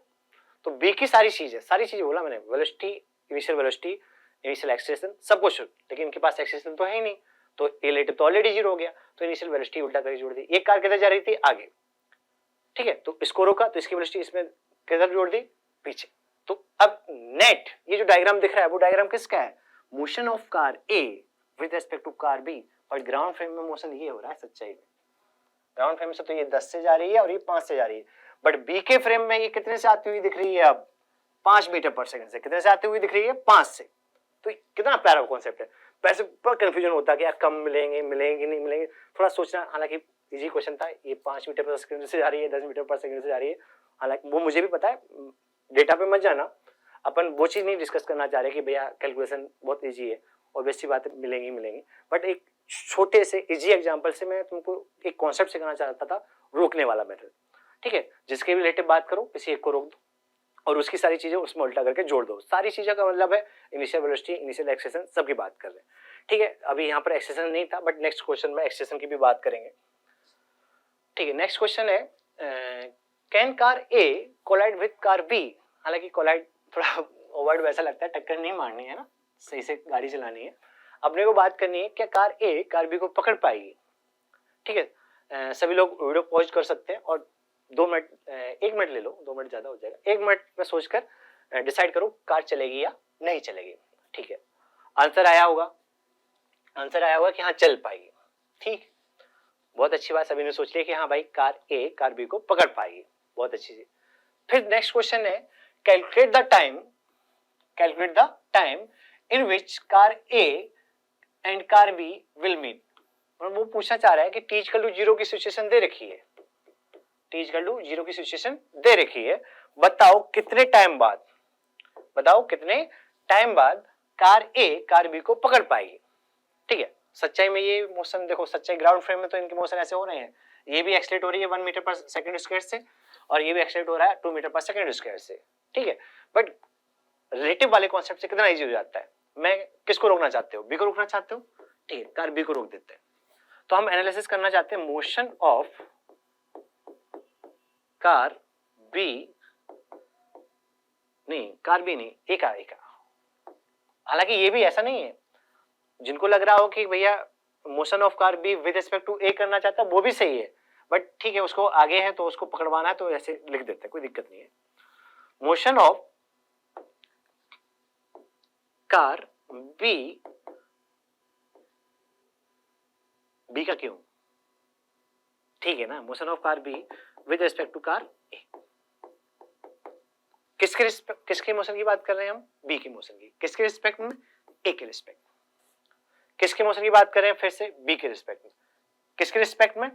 तो बी की सारी चीजें बोला मैंने, velocity, initial velocity, initial acceleration सब कुछ, लेकिन इनके पास एक्सेलरेशन तो है ही नहीं, तो रिलेटिव तो ऑलरेडी 0 हो गया, तो इनिशियल वेलोसिटी उल्टा करके जोड़ दी। एक कार किधर जा रही थी आगे, ठीक है, तो इसको रोका तो इसकी वेलोसिटी इसमें किधर जोड़ दी पीछे। तो अब नेट ये जो डायग्राम दिख रहा है वो डायग्राम किसका है, motion of car A with respect to car B, और ग्राउंड फ्रेम में मोशन ये हो रहा है सच्चाई में। ग्राउंड फ्रेम से तो ये 10 से जा रही है और ये 5 से जा रही है, बट बी के फ्रेम में ये कितने से आती हुई दिख रही है, अब 5 मीटर पर सेकंड से कितने से आती हुई दिख रही है 5 से। तो कितना प्यारा कॉन्सेप्ट है। वैसे पर कंफ्यूजन होता है कि यार कम मिलेंगे नहीं मिलेंगे, थोड़ा सोचना, हालांकि इजी क्वेश्चन था, ये 5 मीटर पर सेकंड से जा रही है 10 मीटर पर सेकंड से जा रही है, हालांकि वो मुझे भी पता है, डेटा पे मत जाना, अपन वो चीज नहीं डिस्कस करना चाह रहे कि भैया कैलकुलेशन बहुत इजी है और वैसी बातें मिलेंगी, बट एक छोटे से इजी एग्जांपल से मैं तुमको एक कॉन्सेप्ट सिखाना चाहता था, रोकने वाला मेथड, ठीक है, जिसके भी रिलेटिव बात करो किसी एक को रोक दो और उसकी सारी चीजें उसमें उल्टा करके जोड़ दो। सारी चीजों का मतलब है इनिशियल वेलोसिटी, इनिशियल एक्सेलरेशन सबकी बात कर रहे हैं, ठीक है। अभी यहाँ पर एक्सेलरेशन नहीं था, बट नेक्स्ट क्वेश्चन में एक्सेलरेशन की भी बात करेंगे, ठीक है। नेक्स्ट क्वेश्चन है can car A collide with car B, हालांकि कोलाइड थोड़ा वर्ड वैसा लगता है, टक्कर नहीं मारनी है ना, सही से गाड़ी चलानी है। अपने को बात करनी है क्या कार ए कार बी को पकड़ पाएगी। ठीक है, सभी लोग वीडियो पॉज कर सकते हैं और 2 मिनट 1 मिनट ले लो, 2 मिनट ज्यादा हो जाएगा, 1 मिनट में सोचकर डिसाइड करो कार चलेगी या नहीं चलेगी। ठीक है, आंसर आया होगा, आंसर आया होगा कि हाँ चल पाएगी। ठीक, बहुत अच्छी बात, सभी ने सोच लिया कि हाँ भाई कार ए कार बी को पकड़ पाएगी, बहुत अच्छी चीज। फिर नेक्स्ट क्वेश्चन है calculate the time in which car A and car B will meet. और वो पूछना चाह रहा है कि t इक्वल टू 0 की सिचुएशन दे रखी है, t इक्वल टू 0 की सिचुएशन दे रखी है, बताओ कितने टाइम बाद कार ए कार बी को पकड़ पाएगी। ठीक है, सच्चाई में ये मोशन देखो, सच्चाई ग्राउंड फ्रेम में तो इनके मोशन ऐसे हो रहे हैं, ये भी एक्सलेट हो रही है 1 मीटर पर सेकंड स्क्वायर से और ये भी एक्सलेट हो रहा है 2 मीटर पर सेकंड स्क्वायर से। ठीक है, बट रिलेटिव वाले कॉन्सेप्ट से कितना इजी हो जाता है। मैं किसको रोकना चाहते हो, बी को रोकना चाहते हो, ठीक है, कार बी को रोक देते हैं। तो हम एनालिसिस करना चाहते हैं मोशन ऑफ कार बी नहीं ए का। हालांकि ये भी ऐसा नहीं है, जिनको लग रहा हो कि भैया motion of car B with respect to A करना चाहता है वो भी सही है, बट ठीक है उसको आगे है तो उसको पकड़वाना है तो ऐसे लिख देते हैं, कोई दिक्कत नहीं है। मोशन ऑफ कार बी का क्यों, ठीक है ना, motion of car B with respect to car A. किसके मोशन की बात कर रहे हैं हम, बी की मोशन की, किसके रिस्पेक्ट में, ए के रिस्पेक्ट। किसके मोशन की बात कर रहे हैं फिर से, बी के रिस्पेक्ट में, किसके रिस्पेक्ट में,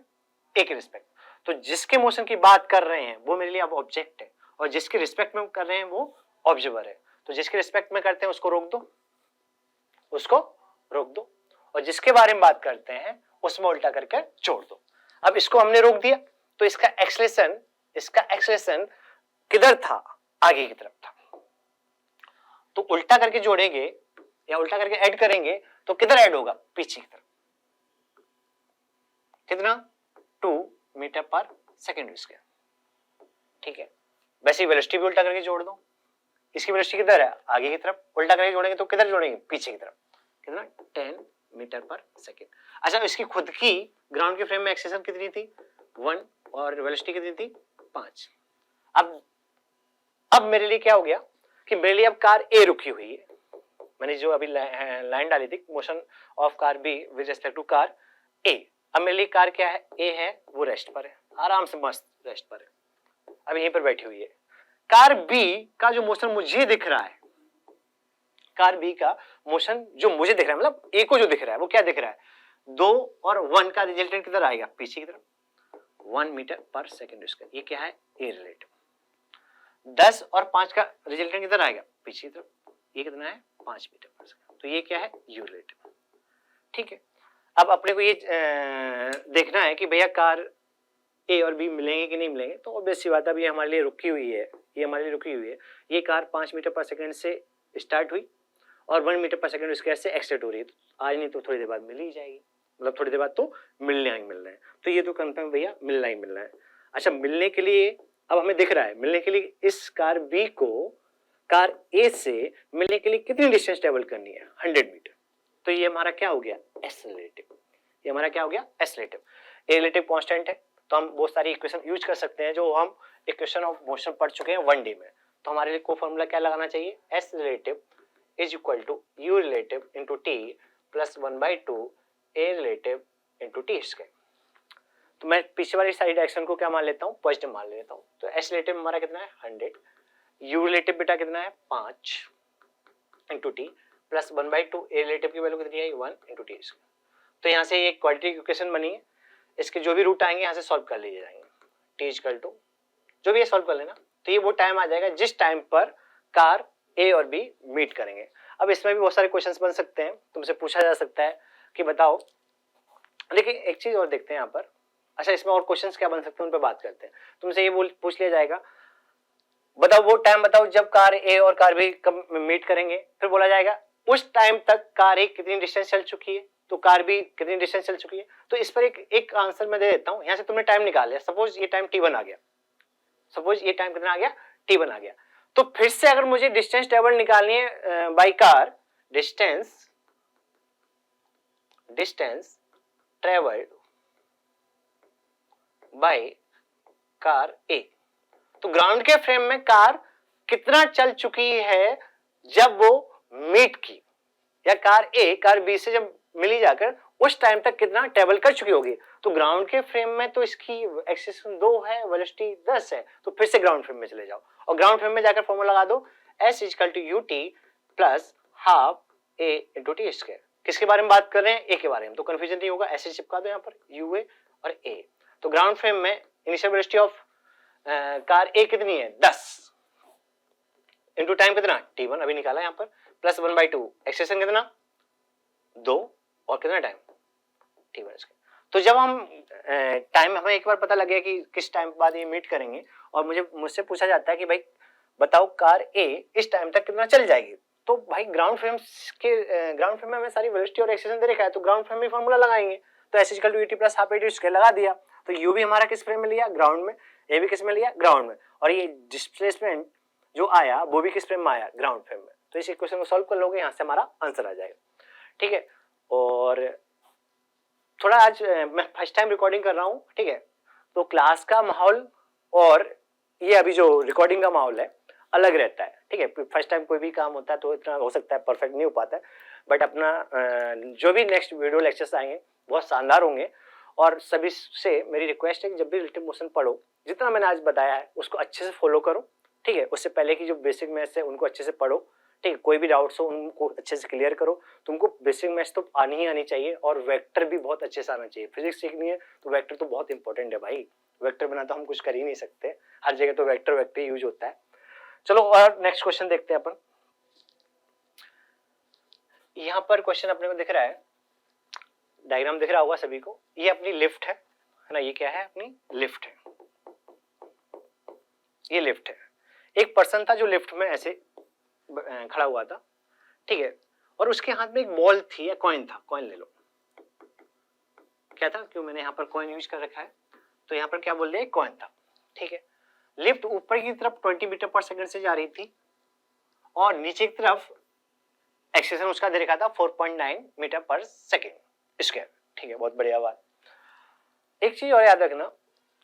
ए के रिस्पेक्ट। तो जिसके मोशन की बात कर रहे हैं वो मेरे लिए अब ऑब्जेक्ट है और जिसके रिस्पेक्ट में कर रहे हैं वो ऑब्जर्वर है। तो जिसके रिस्पेक्ट में करते हैं उसको रोक दो, और जिसके बारे में बात करते हैं उसमें उल्टा करके छोड़ दो। अब इसको हमने रोक दिया तो इसका एक्सेलेरेशन किधर था, आगे की तरफ था। तो उल्टा करके जोड़ेंगे या उल्टा करके ऐड करेंगे तो किधर ऐड होगा, पीछे की तरफ। कितना, 2 मीटर पर सेकेंड स्क्वायर। ठीक है, वैसे वेलोसिटी भी उल्टा करके जोड़ दो, इसकी वेलोसिटी किधर है, आगे की तरफ, उल्टा करके जोड़ेंगे तो किधर जोड़ेंगे, पीछे की तरफ। कितना, 10 मीटर पर सेकेंड। अच्छा, इसकी खुद की ग्राउंड के फ्रेम में एक्सेलेरेशन कितनी थी, 1 और वेलोसिटी कितनी थी, 5। अब मेरे लिए क्या हो गया कि मेरे लिए अब कार ए रुकी हुई है, मैंने जो अभी लाइन डाली थी motion of car B with respect to car A. अब मेरे लिए कार क्या है, ए है, वो रेस्ट पर है, आराम से मस्त रेस्ट पर है, अब यहीं पर बैठी हुई है। कार बी का जो मोशन मुझे दिख रहा है, कार बी का मोशन जो मुझे दिख रहा है, मतलब ए को जो दिख रहा है वो क्या दिख रहा है, 2 और 1 का रिजल्टेंट किधर आएगा, पीछे की तरफ, 1 मीटर पर सेकेंड स्क्वायर। ये क्या है, ए रिलेटिव। 10 और 5 का रिजल्टेंट किधर आएगा, पीछे की तरफ, ये कितना है, 5 मीटर पर सेकेंड। तो ये क्या है, यू रिलेटिव। ठीक है, अब अपने को ये देखना है कि भैया कार ए और बी मिलेंगे कि नहीं मिलेंगे। तो ऑब्वियस सी बात है, अब ये हमारे लिए रुकी हुई है, ये कार 5 मीटर पर सेकेंड से स्टार्ट हुई और 1 मीटर पर सेकेंड स्क्वायर से एक्सलेट हो रही है। तो आज नहीं तो थोड़ी देर बाद मिल ही जाएगी, मतलब थोड़ी देर बाद तो मिलना है। तो ये तो कंफर्म भैया मिलना है। अच्छा, मिलने के लिए अब हमें दिख रहा है, मिलने के लिए इस कार बी को कार ए से मिलने के लिए कितनी डिस्टेंस ट्रेवल करनी है, 100 मीटर। तो ये हमारा क्या हो गया, एस रिलेटिव। ये हमारा क्या हो गया, S relative. A relative constant है तो हम बहुत सारी इक्वेशन यूज कर सकते हैं जो हम इक्वेशन ऑफ मोशन पढ़ चुके हैं 1D में। तो हमारे लिए को फॉर्मूला क्या लगाना चाहिए, s relative is equal to u relative into t plus 1/2 a relative into t square. तो मैं पीछे वाली सारी डायरेक्शन को क्या मान लेता हूँ, पॉजिटिव मान लेता हूँ। तो एस रिलेटिव हमारा कितना है, 100, यू रिलेटिव बेटा कितना है, 5 into t plus 1/2 a relative की वैल्यू कितनी है, 1 इंटू टी स्क्वायर। तो यहाँ से एक क्वाड्रेटिक इक्वेशन बनी है, इसके जो भी रूट आएंगे यहाँ से सॉल्व कर लिए जाएंगे। टी इक्वल टू जो भी ये सॉल्व कर लेना, तो ये वो टाइम आ जाएगा जिस टाइम पर कार ए और बी मीट करेंगे। अब इसमें भी बहुत सारे क्वेश्चंस बन सकते हैं, तुमसे पूछा जा सकता है कि बताओ, लेकिन एक चीज और देखते हैं यहाँ पर। अच्छा, इसमें और क्वेश्चंस क्या बन सकते हैं उन पर बात करते हैं। तुमसे ये पूछ लिया जाएगा, बताओ वो टाइम बताओ जब कार ए और कार बी कब मीट करेंगे। फिर बोला जाएगा उस टाइम तक कार ए कितनी डिस्टेंस चल चुकी है, तो कार बी कितनी डिस्टेंस चल चुकी है। तो इस पर एक आंसर मैं दे देता हूं। यहां से तुमने टाइम निकाल लिया, सपोज ये टाइम t1 आ गया, सपोज ये टाइम कितना आ गया, t1 आ गया। तो फिर से अगर मुझे डिस्टेंस ट्रेवल निकालनी है by car, distance travelled by car A, तो ग्राउंड के फ्रेम में कार कितना चल चुकी है जब वो मीट की, या कार ए कार बी से जब मिली जाकर उस टाइम तक कितना ट्रेवल कर चुकी होगी। तो ग्राउंड के फ्रेम में तो इसकी एक्सेलरेशन 2 है, वेलोसिटी 10 है, तो फिर से ग्राउंड फ्रेम में चले जाओ और ग्राउंड फ्रेम में जाकर फॉर्मूला लगा दो s equal to ut plus half a into t square. किसके बारे में बात कर रहे हैं, ए के बारे में, तो कंफ्यूजन नहीं होगा, ऐसे चिपका दो यहाँ पर ua और a। तो ग्राउंड फ्रेम में इनिशियल वेलोसिटी ऑफ कार ए कितनी है 10 इंटू टाइम कितना t1 अभी निकाला यहाँ पर, प्लस 1/2 एक्सेलरेशन कितना 2 और कितना टाइम t1। तो जब हम टाइम हमें एक बार पता लग गया कि किस टाइम बाद ये मीट करेंगे और मुझसे पूछा जाता है कि भाई बताओ कार ए इस टाइम तक कितना चल जाएगी, तो भाई ग्राउंड फ्रेम में हमें सारी वेलोसिटी और एक्सेलरेशन दे रखा है, तो ग्राउंड फ्रेम में फॉर्मूला लगाएंगे, तो s equal to ut plus half a square लगा दिया। तो u भी हमारा किस फ्रेम में लिया, ग्राउंड में, a भी किस में लिया, ग्राउंड में, और ये डिस्प्लेसमेंट जो आया वो भी किस फ्रेम में आया, ग्राउंड फ्रेम में। तो इस इक्वेशन को सॉल्व कर लोगे, यहाँ से हमारा आंसर आ जाएगा। ठीक है, और थोड़ा आज मैं फर्स्ट टाइम रिकॉर्डिंग कर रहा हूँ, ठीक है, तो क्लास का माहौल और ये अभी जो रिकॉर्डिंग का माहौल है अलग रहता है। ठीक है, फर्स्ट टाइम कोई भी काम होता है तो इतना हो सकता है परफेक्ट नहीं हो पाता है, बट अपना जो भी नेक्स्ट वीडियो लेक्चर्स आएंगे बहुत शानदार होंगे। और सभी से मेरी रिक्वेस्ट है कि जब भी रिलेटिव मोशन पढ़ो, जितना मैंने आज बताया है उसको अच्छे से फॉलो करो। ठीक है, उससे पहले की जो बेसिक मैथ्स है उनको अच्छे से पढ़ो। ठीक है, कोई भी डाउट्स हो उनको अच्छे से क्लियर करो। तुमको बेसिक मैथ्स तो आनी ही आनी चाहिए और वेक्टर भी बहुत अच्छे से आना चाहिए। फिजिक्स सीखनी है तो वेक्टर तो बहुत इंपॉर्टेंट है भाई, वेक्टर बिना तो हम कुछ कर ही नहीं सकते, हर जगह तो वेक्टर यूज होता है। चलो और नेक्स्ट क्वेश्चन देखते हैं अपन। यहां पर क्वेश्चन अपने को दिख रहा है, डायग्राम दिख रहा होगा सभी को, ये अपनी लिफ्ट है ना, ये क्या है, अपनी लिफ्ट है, ये लिफ्ट है। एक पर्सन था जो लिफ्ट में ऐसे खड़ा हुआ था, ठीक है, और उसके हाथ में एक बॉल थी या कॉइन था, कॉइन ले लो, क्या था, क्यों मैंने यहाँ पर कॉइन यूज कर रखा है, तो यहाँ पर क्या बोल रहे हैं, कॉइन था। ठीक है, लिफ्ट ऊपर की तरफ 20 मीटर पर सेकंड से जा रही थी और नीचे की तरफ एक्सेलरेशन उसका दे रखा था 4.9 मीटर पर सेकंड स्क्वायर। ठीक है, बहुत बढ़िया बात। एक चीज और याद रखना,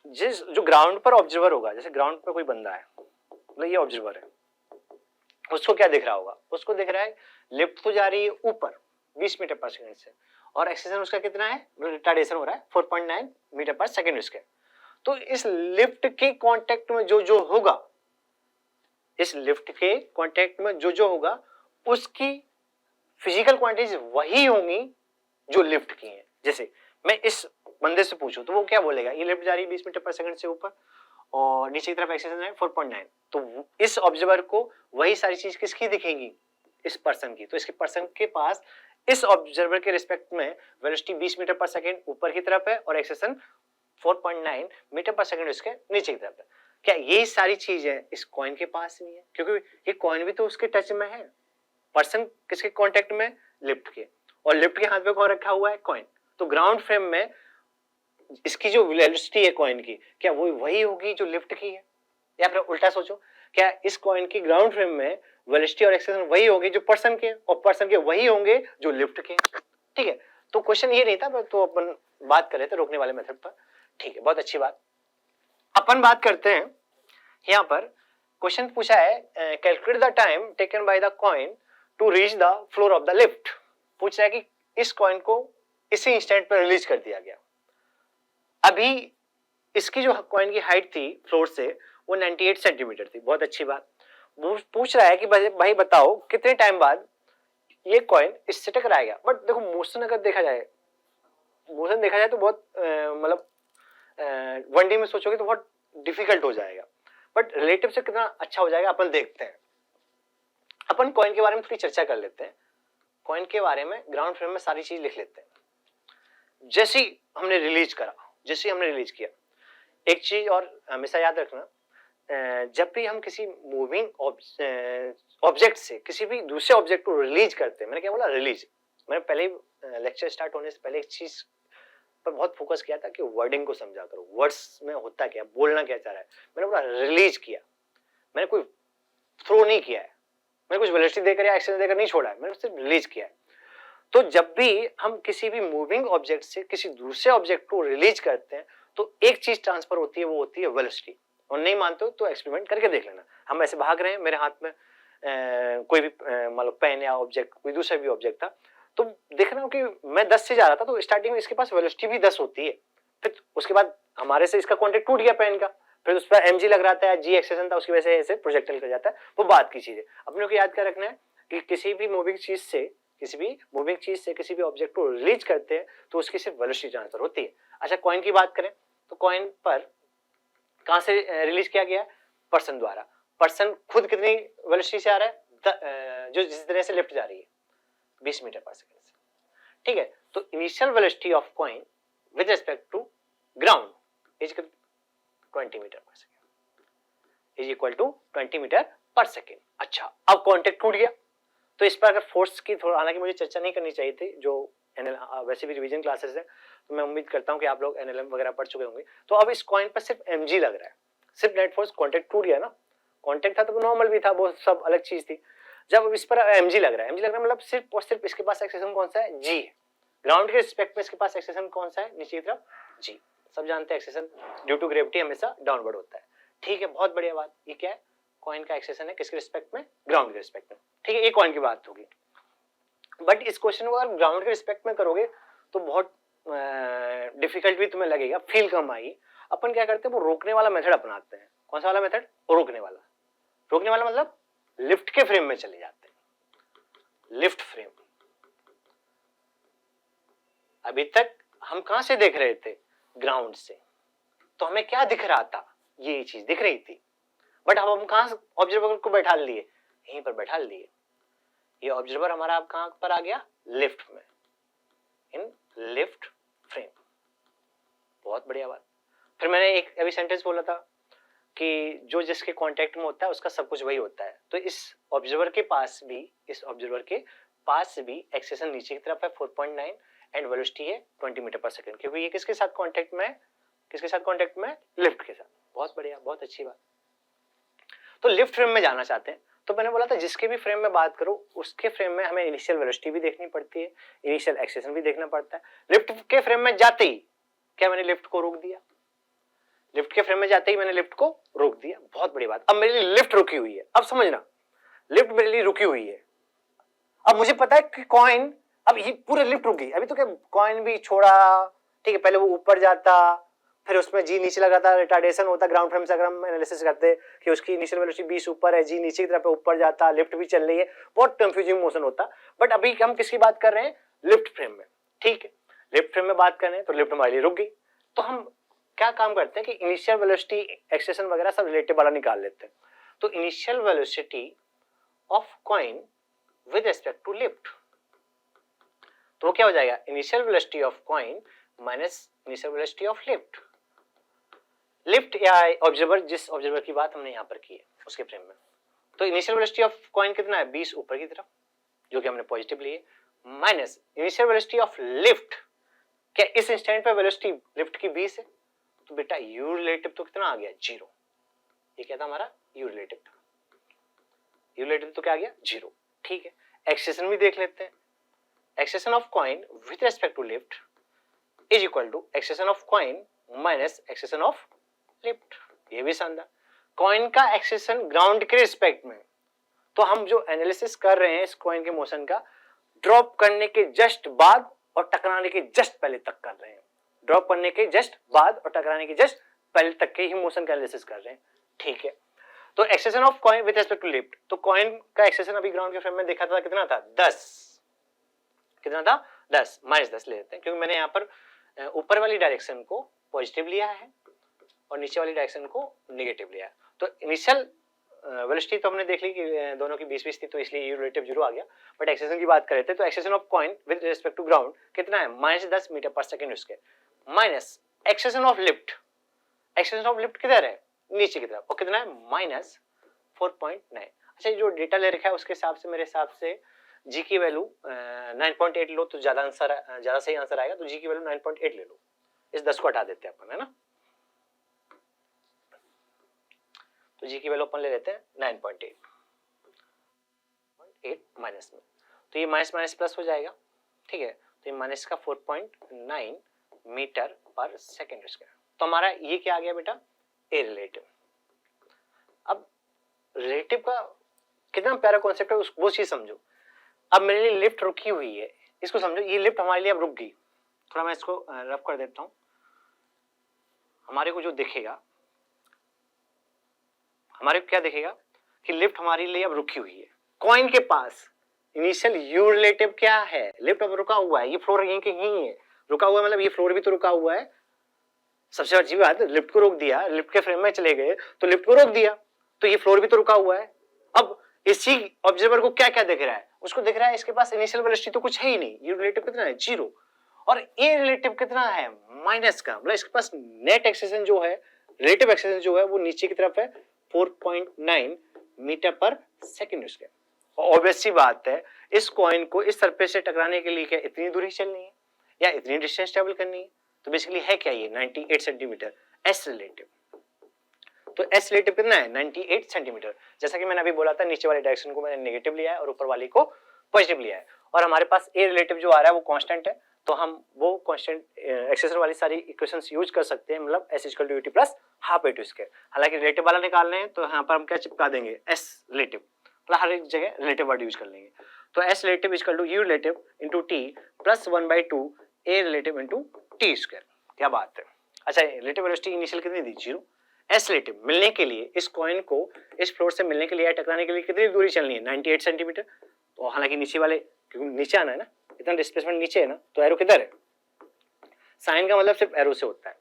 जो ग्राउंड पर ऑब्जर्वर होगा, जैसे ग्राउंड पर कोई बंदा है, मतलब ये ऑब्जर्वर है, उसको क्या दिख रहा होगा, उसको दिख रहा है लिफ्ट तो जा रही है ऊपर 20 मीटर पर सेकंड से और एक्सेलरेशन उसका कितना है, रिटार्डेशन हो रहा है 4.9 मीटर पर सेकंड स्क्वायर। तो इस लिफ्ट के कांटेक्ट में जो होगा, इस लिफ्ट के कांटेक्ट में जो होगा उसकी फिजिकल क्वांटिटीज वही होंगी जो लिफ्ट की हैं। जैसे मैं इस बंदे से पूछूं तो वो क्या बोलेगा, ये लिफ्ट जा रही है 20 मीटर पर सेकंड से ऊपर और नीचे की तरफ एक्सेलरेशन है 4.9, तो इस ऑब्जर्वर को वही सारी चीज किसकी दिखेंगी, इस पर्सन की। तो इसके पर्सन के पास इस ऑब्जर्वर के रिस्पेक्ट में वेलोसिटी 20 मीटर पर सेकंड ऊपर की तरफ है और एक्सेलरेशन 4.9 मीटर पर सेकंड उसके नीचे की तरफ है। क्या ये सारी चीजें इस कॉइन के पास नहीं है, क्योंकि ये कॉइन भी तो उसके टच में है। पर्सन किसके कांटेक्ट में, लिफ्ट के, और लिफ्ट के हाथ में कौन रखा हुआ है, कॉइन। तो ग्राउंड फ्रेम में इसकी जो वेलोसिटी है कॉइन की, क्या वो वही होगी जो लिफ्ट की है, या फिर उल्टा सोचो, क्या इस कॉइन की ग्राउंड फ्रेम में वेलोसिटी और एक्सेलरेशन वही होगी जो पर्सन के, और पर्सन के वही होंगे जो लिफ्ट के। ठीक है, तो क्वेश्चन ये नहीं था, तो अपन बात कर रहे थे रोकने वाले मेथड पर। ठीक है, बहुत अच्छी बात। अपन बात करते हैं, यहां पर क्वेश्चन पूछा है, calculate the time taken by the coin to reach the floor of the lift. पूछ रहा है कि इस कॉइन को इसी इंस्टेंट पर रिलीज कर दिया गया, अभी इसकी जो कॉइन की हाइट थी फ्लोर से वो 98 सेंटीमीटर थी। बहुत अच्छी बात। वो पूछ रहा है कि भाई बताओ कितने टाइम बाद ये कॉइन इससे टकराएगा। बट देखो मोशन अगर देखा जाए, तो बहुत मतलब 1D में सोचोगे तो बहुत डिफिकल्ट हो जाएगा, बट रिलेटिव से कितना अच्छा हो जाएगा अपन देखते हैं। अपन कॉइन के बारे में थोड़ी चर्चा कर लेते हैं। कॉइन के बारे में ग्राउंड फ्रेम में सारी चीज लिख लेते हैं। जैसे हमने रिलीज किया, एक चीज और हमेशा याद रखना, जब भी हम किसी मूविंग ऑब्जेक्ट से किसी भी दूसरे ऑब्जेक्ट को रिलीज करते हैं, मैंने क्या बोला, रिलीज, मैंने पहले लेक्चर स्टार्ट होने से पहले एक चीज पर बहुत फोकस किया था कि वर्डिंग को समझा करो, वर्ड्स में होता क्या, बोलना क्या चाह रहा है। मैंने पूरा रिलीज किया, मैंने कोई थ्रो नहीं किया है, मैंने कुछ वेलोसिटी देकर या एक्सेलरेशन देकर नहीं छोड़ा है, मैंने सिर्फ रिलीज किया है। तो जब भी हम किसी भी मूविंग ऑब्जेक्ट से किसी दूसरे ऑब्जेक्ट को रिलीज करते हैं तो एक चीज ट्रांसफर होती है, वो होती है वेलोसिटी। और नहीं मानते हो तो एक्सपेरिमेंट करके देख लेना। हम ऐसे भाग रहे हैं, मेरे हाथ में कोई भी मतलब पेन या ऑब्जेक्ट, कोई दूसरा भी ऑब्जेक्ट था, तो देख रहा हूँ कि मैं 10 से जा रहा था, तो स्टार्टिंग में इसके पास वेलोसिटी भी 10 होती है, फिर उसके बाद हमारे से इसका कॉन्टेक्ट टूट गया पेन का, फिर उस पर mg लग रहा था, जी एक्सेशन था, उसकी वजह से ऐसे प्रोजेक्टाइल कर जाता है, वो बात की चीज है। अपने को याद कर रखना है कि किसी भी मूविंग चीज से किसी भी ऑब्जेक्ट को रिलीज करते हैं तो उसकी सिर्फ वेलोसिटी ट्रांसफर होती है। अच्छा, कॉइन की बात करें तो कॉइन पर कहां से रिलीज किया गया? पर्सन द्वारा। पर्सन खुद कितनी वेलोसिटी से आ रहा है? जो जिस तरह से लिफ्ट जा रही है 20 मीटर पर सेकंड से, ठीक है। तो initial velocity of coin with respect to ground is 20 metre पर second is equal to 20 metre पर सेकंड। अच्छा, अब कॉन्टेक्ट टूट गया, तो इस पर अगर फोर्स की थोड़ा, हालांकि मुझे चर्चा नहीं करनी चाहिए थी, जो वैसे भी रिवीजन क्लासेस है, तो मैं उम्मीद करता हूं कि आप लोग एनएलएम वगैरह पढ़ चुके होंगे। तो अब इस कॉइन पर सिर्फ mg लग रहा है, सिर्फ नेट फोर्स, कॉन्टेक्ट टूट गया ना, कॉन्टेक्ट था तो नॉर्मल भी था, वो सब अलग चीज थी। जब इस पर mg लग रहा है, mg लग रहा है मतलब सिर्फ और सिर्फ इसके पास एक्सेशन कौन सा है? g है। ग्राउंड के रिस्पेक्ट में इसके पास एक्सेशन कौन सा है? नीचे की तरफ g। सब जानते हैं एक्सेशन ड्यू टू ग्रेविटी हमेशा डाउनवर्ड होता है, ठीक है। बहुत बढ़िया बात, ये क्या है? कॉइन का एक्सेशन है किसके रिस्पेक्ट में? ग्राउंड के रिस्पेक्ट में, ठीक है। ये कॉइन की बात होगी। बट इस क्वेश्चन को अगर ग्राउंड के रिस्पेक्ट में करोगे तो बहुत डिफिकल्ट भी तुम्हें लगेगा, फील कम आएगी। अपन क्या करते हैं, वो रोकने वाला मेथड अपनाते हैं। कौन सा वाला मेथड? रोकने वाला। रोकने वाला मतलब लिफ्ट के फ्रेम में चले जाते हैं, लिफ्ट फ्रेम। अभी तक हम कहां से देख रहे थे? ग्राउंड से। तो हमें क्या दिख रहा था? ये चीज दिख रही थी, बट अब हम कहां ऑब्जर्वर को बैठा लिए? यहीं पर बैठा लिए। ये ऑब्जर्वर हमारा अब कहां पर आ गया? लिफ्ट में, इन लिफ्ट फ्रेम। बहुत बढ़िया बात। फिर मैंने एक अभी सेंटेंस बोला था कि जो जिसके कांटेक्ट में होता है उसका सब कुछ वही होता है। तो इस ऑब्जर्वर के पास भी एक्सेशन नीचे की तरफ है 4.9 एंड वेलोसिटी है 20 मीटर पर सेकंड, क्योंकि ये किसके साथ कांटेक्ट में है? किसके साथ कांटेक्ट में? लिफ्ट के साथ। बहुत बढ़िया, बहुत अच्छी बात। तो लिफ्ट फ्रेम में जाना चाहते हैं, तो मैंने बोला था जिसके भी फ्रेम में बात करो उसके फ्रेम में हमें इनिशियल वेलोसिटी भी देखनी पड़ती है, इनिशियल एक्सेशन भी देखना पड़ता है। लिफ्ट के फ्रेम में जाते ही क्या मैंने लिफ्ट को रोक दिया? लिफ्ट के फ्रेम में जाते ही मैंने लिफ्ट को रोक दिया। बहुत बड़ी बात। अब मेरे लिए लिफ्ट रुकी हुई है। अब समझना, लिफ्ट मेरे लिए रुकी हुई है। अब मुझे पता है कि कॉइन, अब ये पूरे लिफ्ट रुक गई। अभी तो क्या कॉइन भी छोड़ा, ठीक है, पहले वो ऊपर जाता, फिर उसमें जी नीचे लगा था, रिटार्डेशन होता ग्राउंड फ्रेम से। अगर हम एनालिसिस करते कि उसकी इनिशियल वेलोसिटी 20 ऊपर है, जी नीचे की तरफ ऊपर जाता, लिफ्ट भी चल रही है, बहुत कंफ्यूजिंग मोशन होता। बट अभी हम किसकी बात कर रहे हैं? लिफ्ट फ्रेम में, ठीक है। लिफ्ट फ्रेम में बात कर रहे हैं तो लिफ्ट हमारे लिए रुक गई। तो हम क्या काम करते हैं कि इनिशियल वेलोसिटी, एक्सेशन वगैरह सब रिलेटिव वाला निकाल लेते हैं। तो initial velocity of coin with respect to lift, तो क्या हो जाएगा? Initial velocity of coin minus initial velocity of lift. Lift या ऑब्जर्वर, जिस ऑब्जर्वर की बात हमने यहां पर की है उसके फ्रेम में, तो इनिशियल वेलोसिटी ऑफ कॉइन कितना है? 20 ऊपर की तरफ, जो कि हमने पॉजिटिव लिए, minus initial velocity of lift. क्या इस इंस्टेंट पे वेलोसिटी लिफ्ट की 20 है? तो बेटा यू रिलेटिव तो कितना आ गया? 0। ये क्या था हमारा? यू रिलेटिव था। यू रिलेटिव तो क्या आ गया? 0, ठीक है। एक्सेशन भी देख लेते हैं। Acceleration of coin with respect to lift is equal to acceleration of coin minus acceleration of lift. ये भी शानदार। कॉइन का एक्सेशन ग्राउंड के रिस्पेक्ट में, तो हम जो एनालिसिस कर रहे हैं इस कॉइन के मोशन का, ड्रॉप करने के जस्ट बाद और टकराने के जस्ट पहले तक कर रहे हैं। ड्रॉप करने के जस्ट बाद और टकराने के जस्ट पहले तक के ही मोशन का एनालिसिस कर रहे हैं, ठीक है। तो acceleration of coin with respect to lift, तो कॉइन का एक्सेशन अभी ग्राउंड के फ्रेम में देखा था कितना था? 10। कितना था? 10, -10 ले लेते हैं, क्योंकि मैंने यहाँ पर ऊपर वाली डायरेक्शन को पॉजिटिव लिया है और नीचे वाली डायरेक्शन को नेगेटिव लिया है। तो इनिशियल वेलोसिटी तो हमने देख ली कि दोनों की 20-20 थी, तो इसलिए यू रिलेटिव 0 आ गया। बट एक्सेशन की बात कर रहे थे, तो acceleration of coin with respect to ground कितना है? -10 मीटर पर सेकंड उसके, minus acceleration of lift. Acceleration of lift किधर है? नीचे की तरफ, और कितना है? -4.9। अच्छा, जो डेटा ले रखा है उसके हिसाब से, मेरे हिसाब से जी की वैल्यू 9.8 लो तो ज्यादा सही आंसर आएगा। तो जी की वैल्यू 9.8 ले लो, इस 10 को हटा देते हैं अपन, है ना। तो जी की वैल्यू अपन ले लेते हैं 9.8 माइनस में, तो ये माइनस माइनस प्लस हो जाएगा, ठीक है। तो ये माइनस का 4.9 मीटर पर सेकेंड स्क्वायर। तो हमारा ये क्या आ गया बेटा, ए रिलेटिव। अब रिलेटिव का कितना प्यारा कॉन्सेप्ट है, वो चीज समझो। अब मेरे लिए लिफ्ट रुकी हुई है, इसको समझो, ये लिफ्ट हमारे लिए अब रुक गई। थोड़ा मैं इसको रफ कर देता हूं। हमारे को जो दिखेगा, हमारे को क्या दिखेगा कि लिफ्ट हमारे लिए अब रुकी हुई है। कॉइन के पास इनिशियल यू रिलेटिव क्या है, लिफ्ट अब रुका हुआ है, ये फ्लोर यहीं के यहीं है, रुका हुआ है मतलब ये फ्लोर भी तो रुका हुआ है। सबसे अच्छी बात, लिफ्ट को रोक दिया, लिफ्ट के फ्रेम में चले गए तो लिफ्ट को रोक दिया, तो ये फ्लोर भी तो रुका हुआ है। अब इसी ऑब्जर्वर को क्या क्या दिख रहा है, उसको दिख रहा है इसके पास इनिशियल वेलोसिटी तो कुछ है ही नहीं, ये रिलेटिव कितना है, 0, और ए रिलेटिव कितना है, माइनस का, मतलब इसके पास नेट एक्सेलेरेशन जो है, रिलेटिव एक्सेलेरेशन जो है वो नीचे की तरफ है 4.9 मीटर पर सेकंड स्क्वायर। ऑब्वियस सी बात है, इस कॉइन को इस सरफेस से टकराने के लिए क्या इतनी दूरी चलनी है या इतनी डिस्टेंस ट्रेवल करनी है, तो बेसिकली है क्या ये 98 सेंटीमीटर एस रिलेटिव। तो एस रिलेटिव कितना है 98 सेंटीमीटर। जैसा कि मैंने अभी बोला था, नीचे वाली डायरेक्शन को मैंने नेगेटिव लिया है और ऊपर वाली को पॉजिटिव लिया है, और हमारे पास ए रिलेटिव जो आ रहा है वो कांस्टेंट है, तो हम वो कांस्टेंट एक्सेलेरेशन वाली सारी इक्वेशंस यूज कर सकते हैं, मतलब s = ut plus half a² square. हालांकि रिलेटिव वाला निकालना है तो यहाँ पर हम क्या चिपका देंगे, s रिलेटिव, मतलब हर एक जगह रिलेटिव वर्ड यूज कर लेंगे। तो s relative = u relative into t plus 1/2 a relative into t square. क्या बात है। अच्छा, रिलेटिव वेलोसिटी इनिशियल कितनी दी, 0। एस रिलेटिव मिलने के लिए, इस कॉइन को इस फ्लोर से मिलने के लिए, टकराने के लिए कितनी दूरी चलनी है, 98 सेंटीमीटर। तो हालांकि नीचे वाले, क्योंकि नीचे आना है ना, इतना डिस्प्लेसमेंट नीचे है ना, तो एरो किधर है, साइन का मतलब सिर्फ एरो से होता है,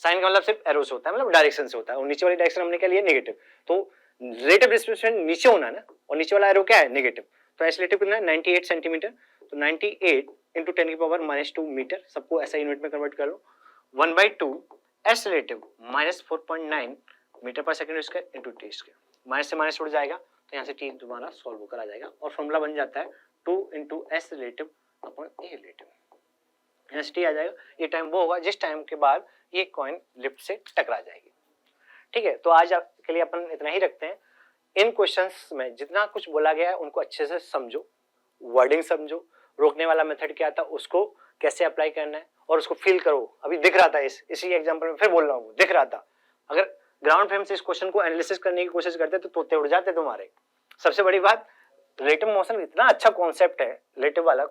साइन का मतलब सिर्फ एरो से होता है, मतलब डायरेक्शन से होता है, और नीचे वाली डायरेक्शन हमने क्या लिया, नेगेटिव। तो रिलेटिव डिस्प्लेसमेंट नीचे होना है ना, और नीचे वाला एरो क्या है, नेगेटिव। तो एस रिलेटिव कितना है 98 सेंटीमीटर, तो 98 इंटू 10⁻⁻2 मीटर, सबको ऐसा यूनिट में कन्वर्ट कर लो, 1/2 एस रिलेटिव माइनस 4.9 मीटर पर second square into t square. Minus से माइनस उड़ जाएगा, तो यहाँ से टी तुम्हारा सॉल्व होकर आ जाएगा, और फॉर्मूला बन जाता है 2 into S relative upon a relative. यहाँ से टी आ जाएगा। ये टाइम वो होगा जिस टाइम के बाद ये कॉइन लिफ्ट से टकरा जाएगी। ठीक है, तो आज के लिए अपन इतना ही रखते हैं। इन क्वेश्चंस में जितना कुछ बोला गया है उनको अच्छे से समझो, वर्डिंग समझो, रोकने वाला मेथड क्या था उसको कैसे अप्लाई करना है, और उसको फील करो। अभी दिख रहा था, इसी एग्जांपल में फिर बोल रहा हूँ, दिख रहा था। अगर ग्राउंड फ्रेम से इस क्वेश्चन को एनालिसिस करने की कोशिश करते तो तोते उड़ जाते तुम्हारे। सबसे बड़ी बात, रिलेटिव मोशन इतना अच्छा कॉन्सेप्ट है, रिलेटिव वाला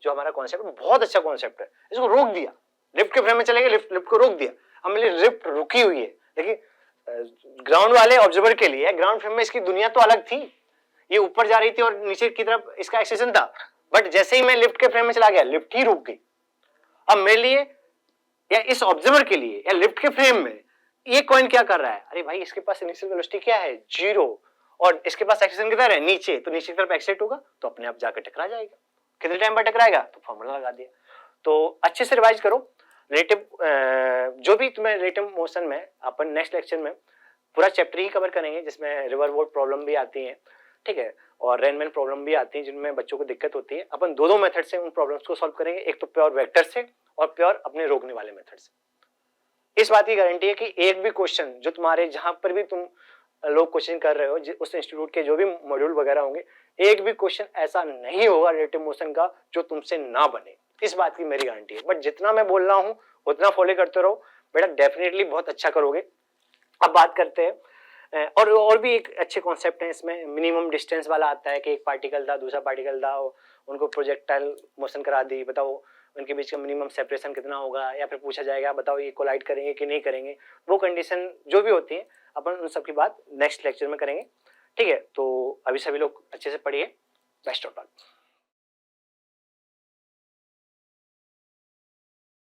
जो हमारा कॉन्सेप्ट बहुत अच्छा कॉन्सेप्ट है। इसको रोक दिया, लिफ्ट के फ्रेम में चले गए, लिफ्ट को रोक दिया, अब मेरी लिफ्ट रुकी हुई है। देखिए, ग्राउंड वाले ऑब्जर्वर के लिए ग्राउंड फ्रेम में इसकी दुनिया तो अलग थी, ये ऊपर जा रही थी और नीचे की तरफ इसका एक्सेशन था, बट जैसे ही मैं लिफ्ट के फ्रेम में चला गया, लिफ्ट ही रुक गई। अब मेरे लिए या इस ऑब्जर्वर के लिए या लिफ्ट के फ्रेम में ये कॉइन क्या कर रहा है, अरे भाई इसके पास इनिशियल वेलोसिटी क्या है, 0, और इसके पास एक्सेलेरेशन किधर है, नीचे, तो नीचे की तरफ एक्सेलेरेट होगा तो अपने आप जाकर टकरा जाएगा। कितने टाइम पर टकराएगा, तो फॉर्मूला लगा दिया। तो अच्छे से रिवाइज करो। रिलेटिव जो भी तुम्हें रिलेटिव मोशन में अपन नेक्स्ट लेक्चर में पूरा चैप्टर ही कवर करेंगे, जिसमें रिवर बोर्ड प्रॉब्लम भी आती है, ठीक है, और रेनमैन प्रॉब्लम भी आती है, जिनमें बच्चों को दिक्कत होती है। अपन दो मेथड से उन प्रॉब्लम्स को सॉल्व करेंगे, एक तो प्योर वेक्टर से और प्योर अपने रोकने वाले मेथड से। इस बात की गारंटी है कि एक भी क्वेश्चन जो तुम्हारे जहां पर भी तुम लोग क्वेश्चन कर रहे हो, उस इंस्टीट्यूट के जो भी मॉड्यूल वगैरह होंगे, एक भी क्वेश्चन ऐसा नहीं होगा रिलेटिव मोशन का जो तुमसे ना बने, इस बात की मेरी गारंटी है। बट जितना मैं बोल रहा हूं उतना फॉलो करते रहो बेटा, डेफिनेटली बहुत अच्छा करोगे। अब बात करते हैं और भी एक अच्छे कॉन्सेप्ट है इसमें। मिनिमम डिस्टेंस वाला आता है कि एक पार्टिकल था, दूसरा पार्टिकल था, उनको प्रोजेक्टाइल मोशन करा दी, बताओ उनके बीच का मिनिमम सेपरेशन कितना होगा, या फिर पूछा जाएगा बताओ ये कोलाइड करेंगे कि नहीं करेंगे। वो कंडीशन जो भी होती है अपन उन सब की बात नेक्स्ट लेक्चर में करेंगे, ठीक है। तो अभी सभी लोग अच्छे से पढ़िए। Best of luck.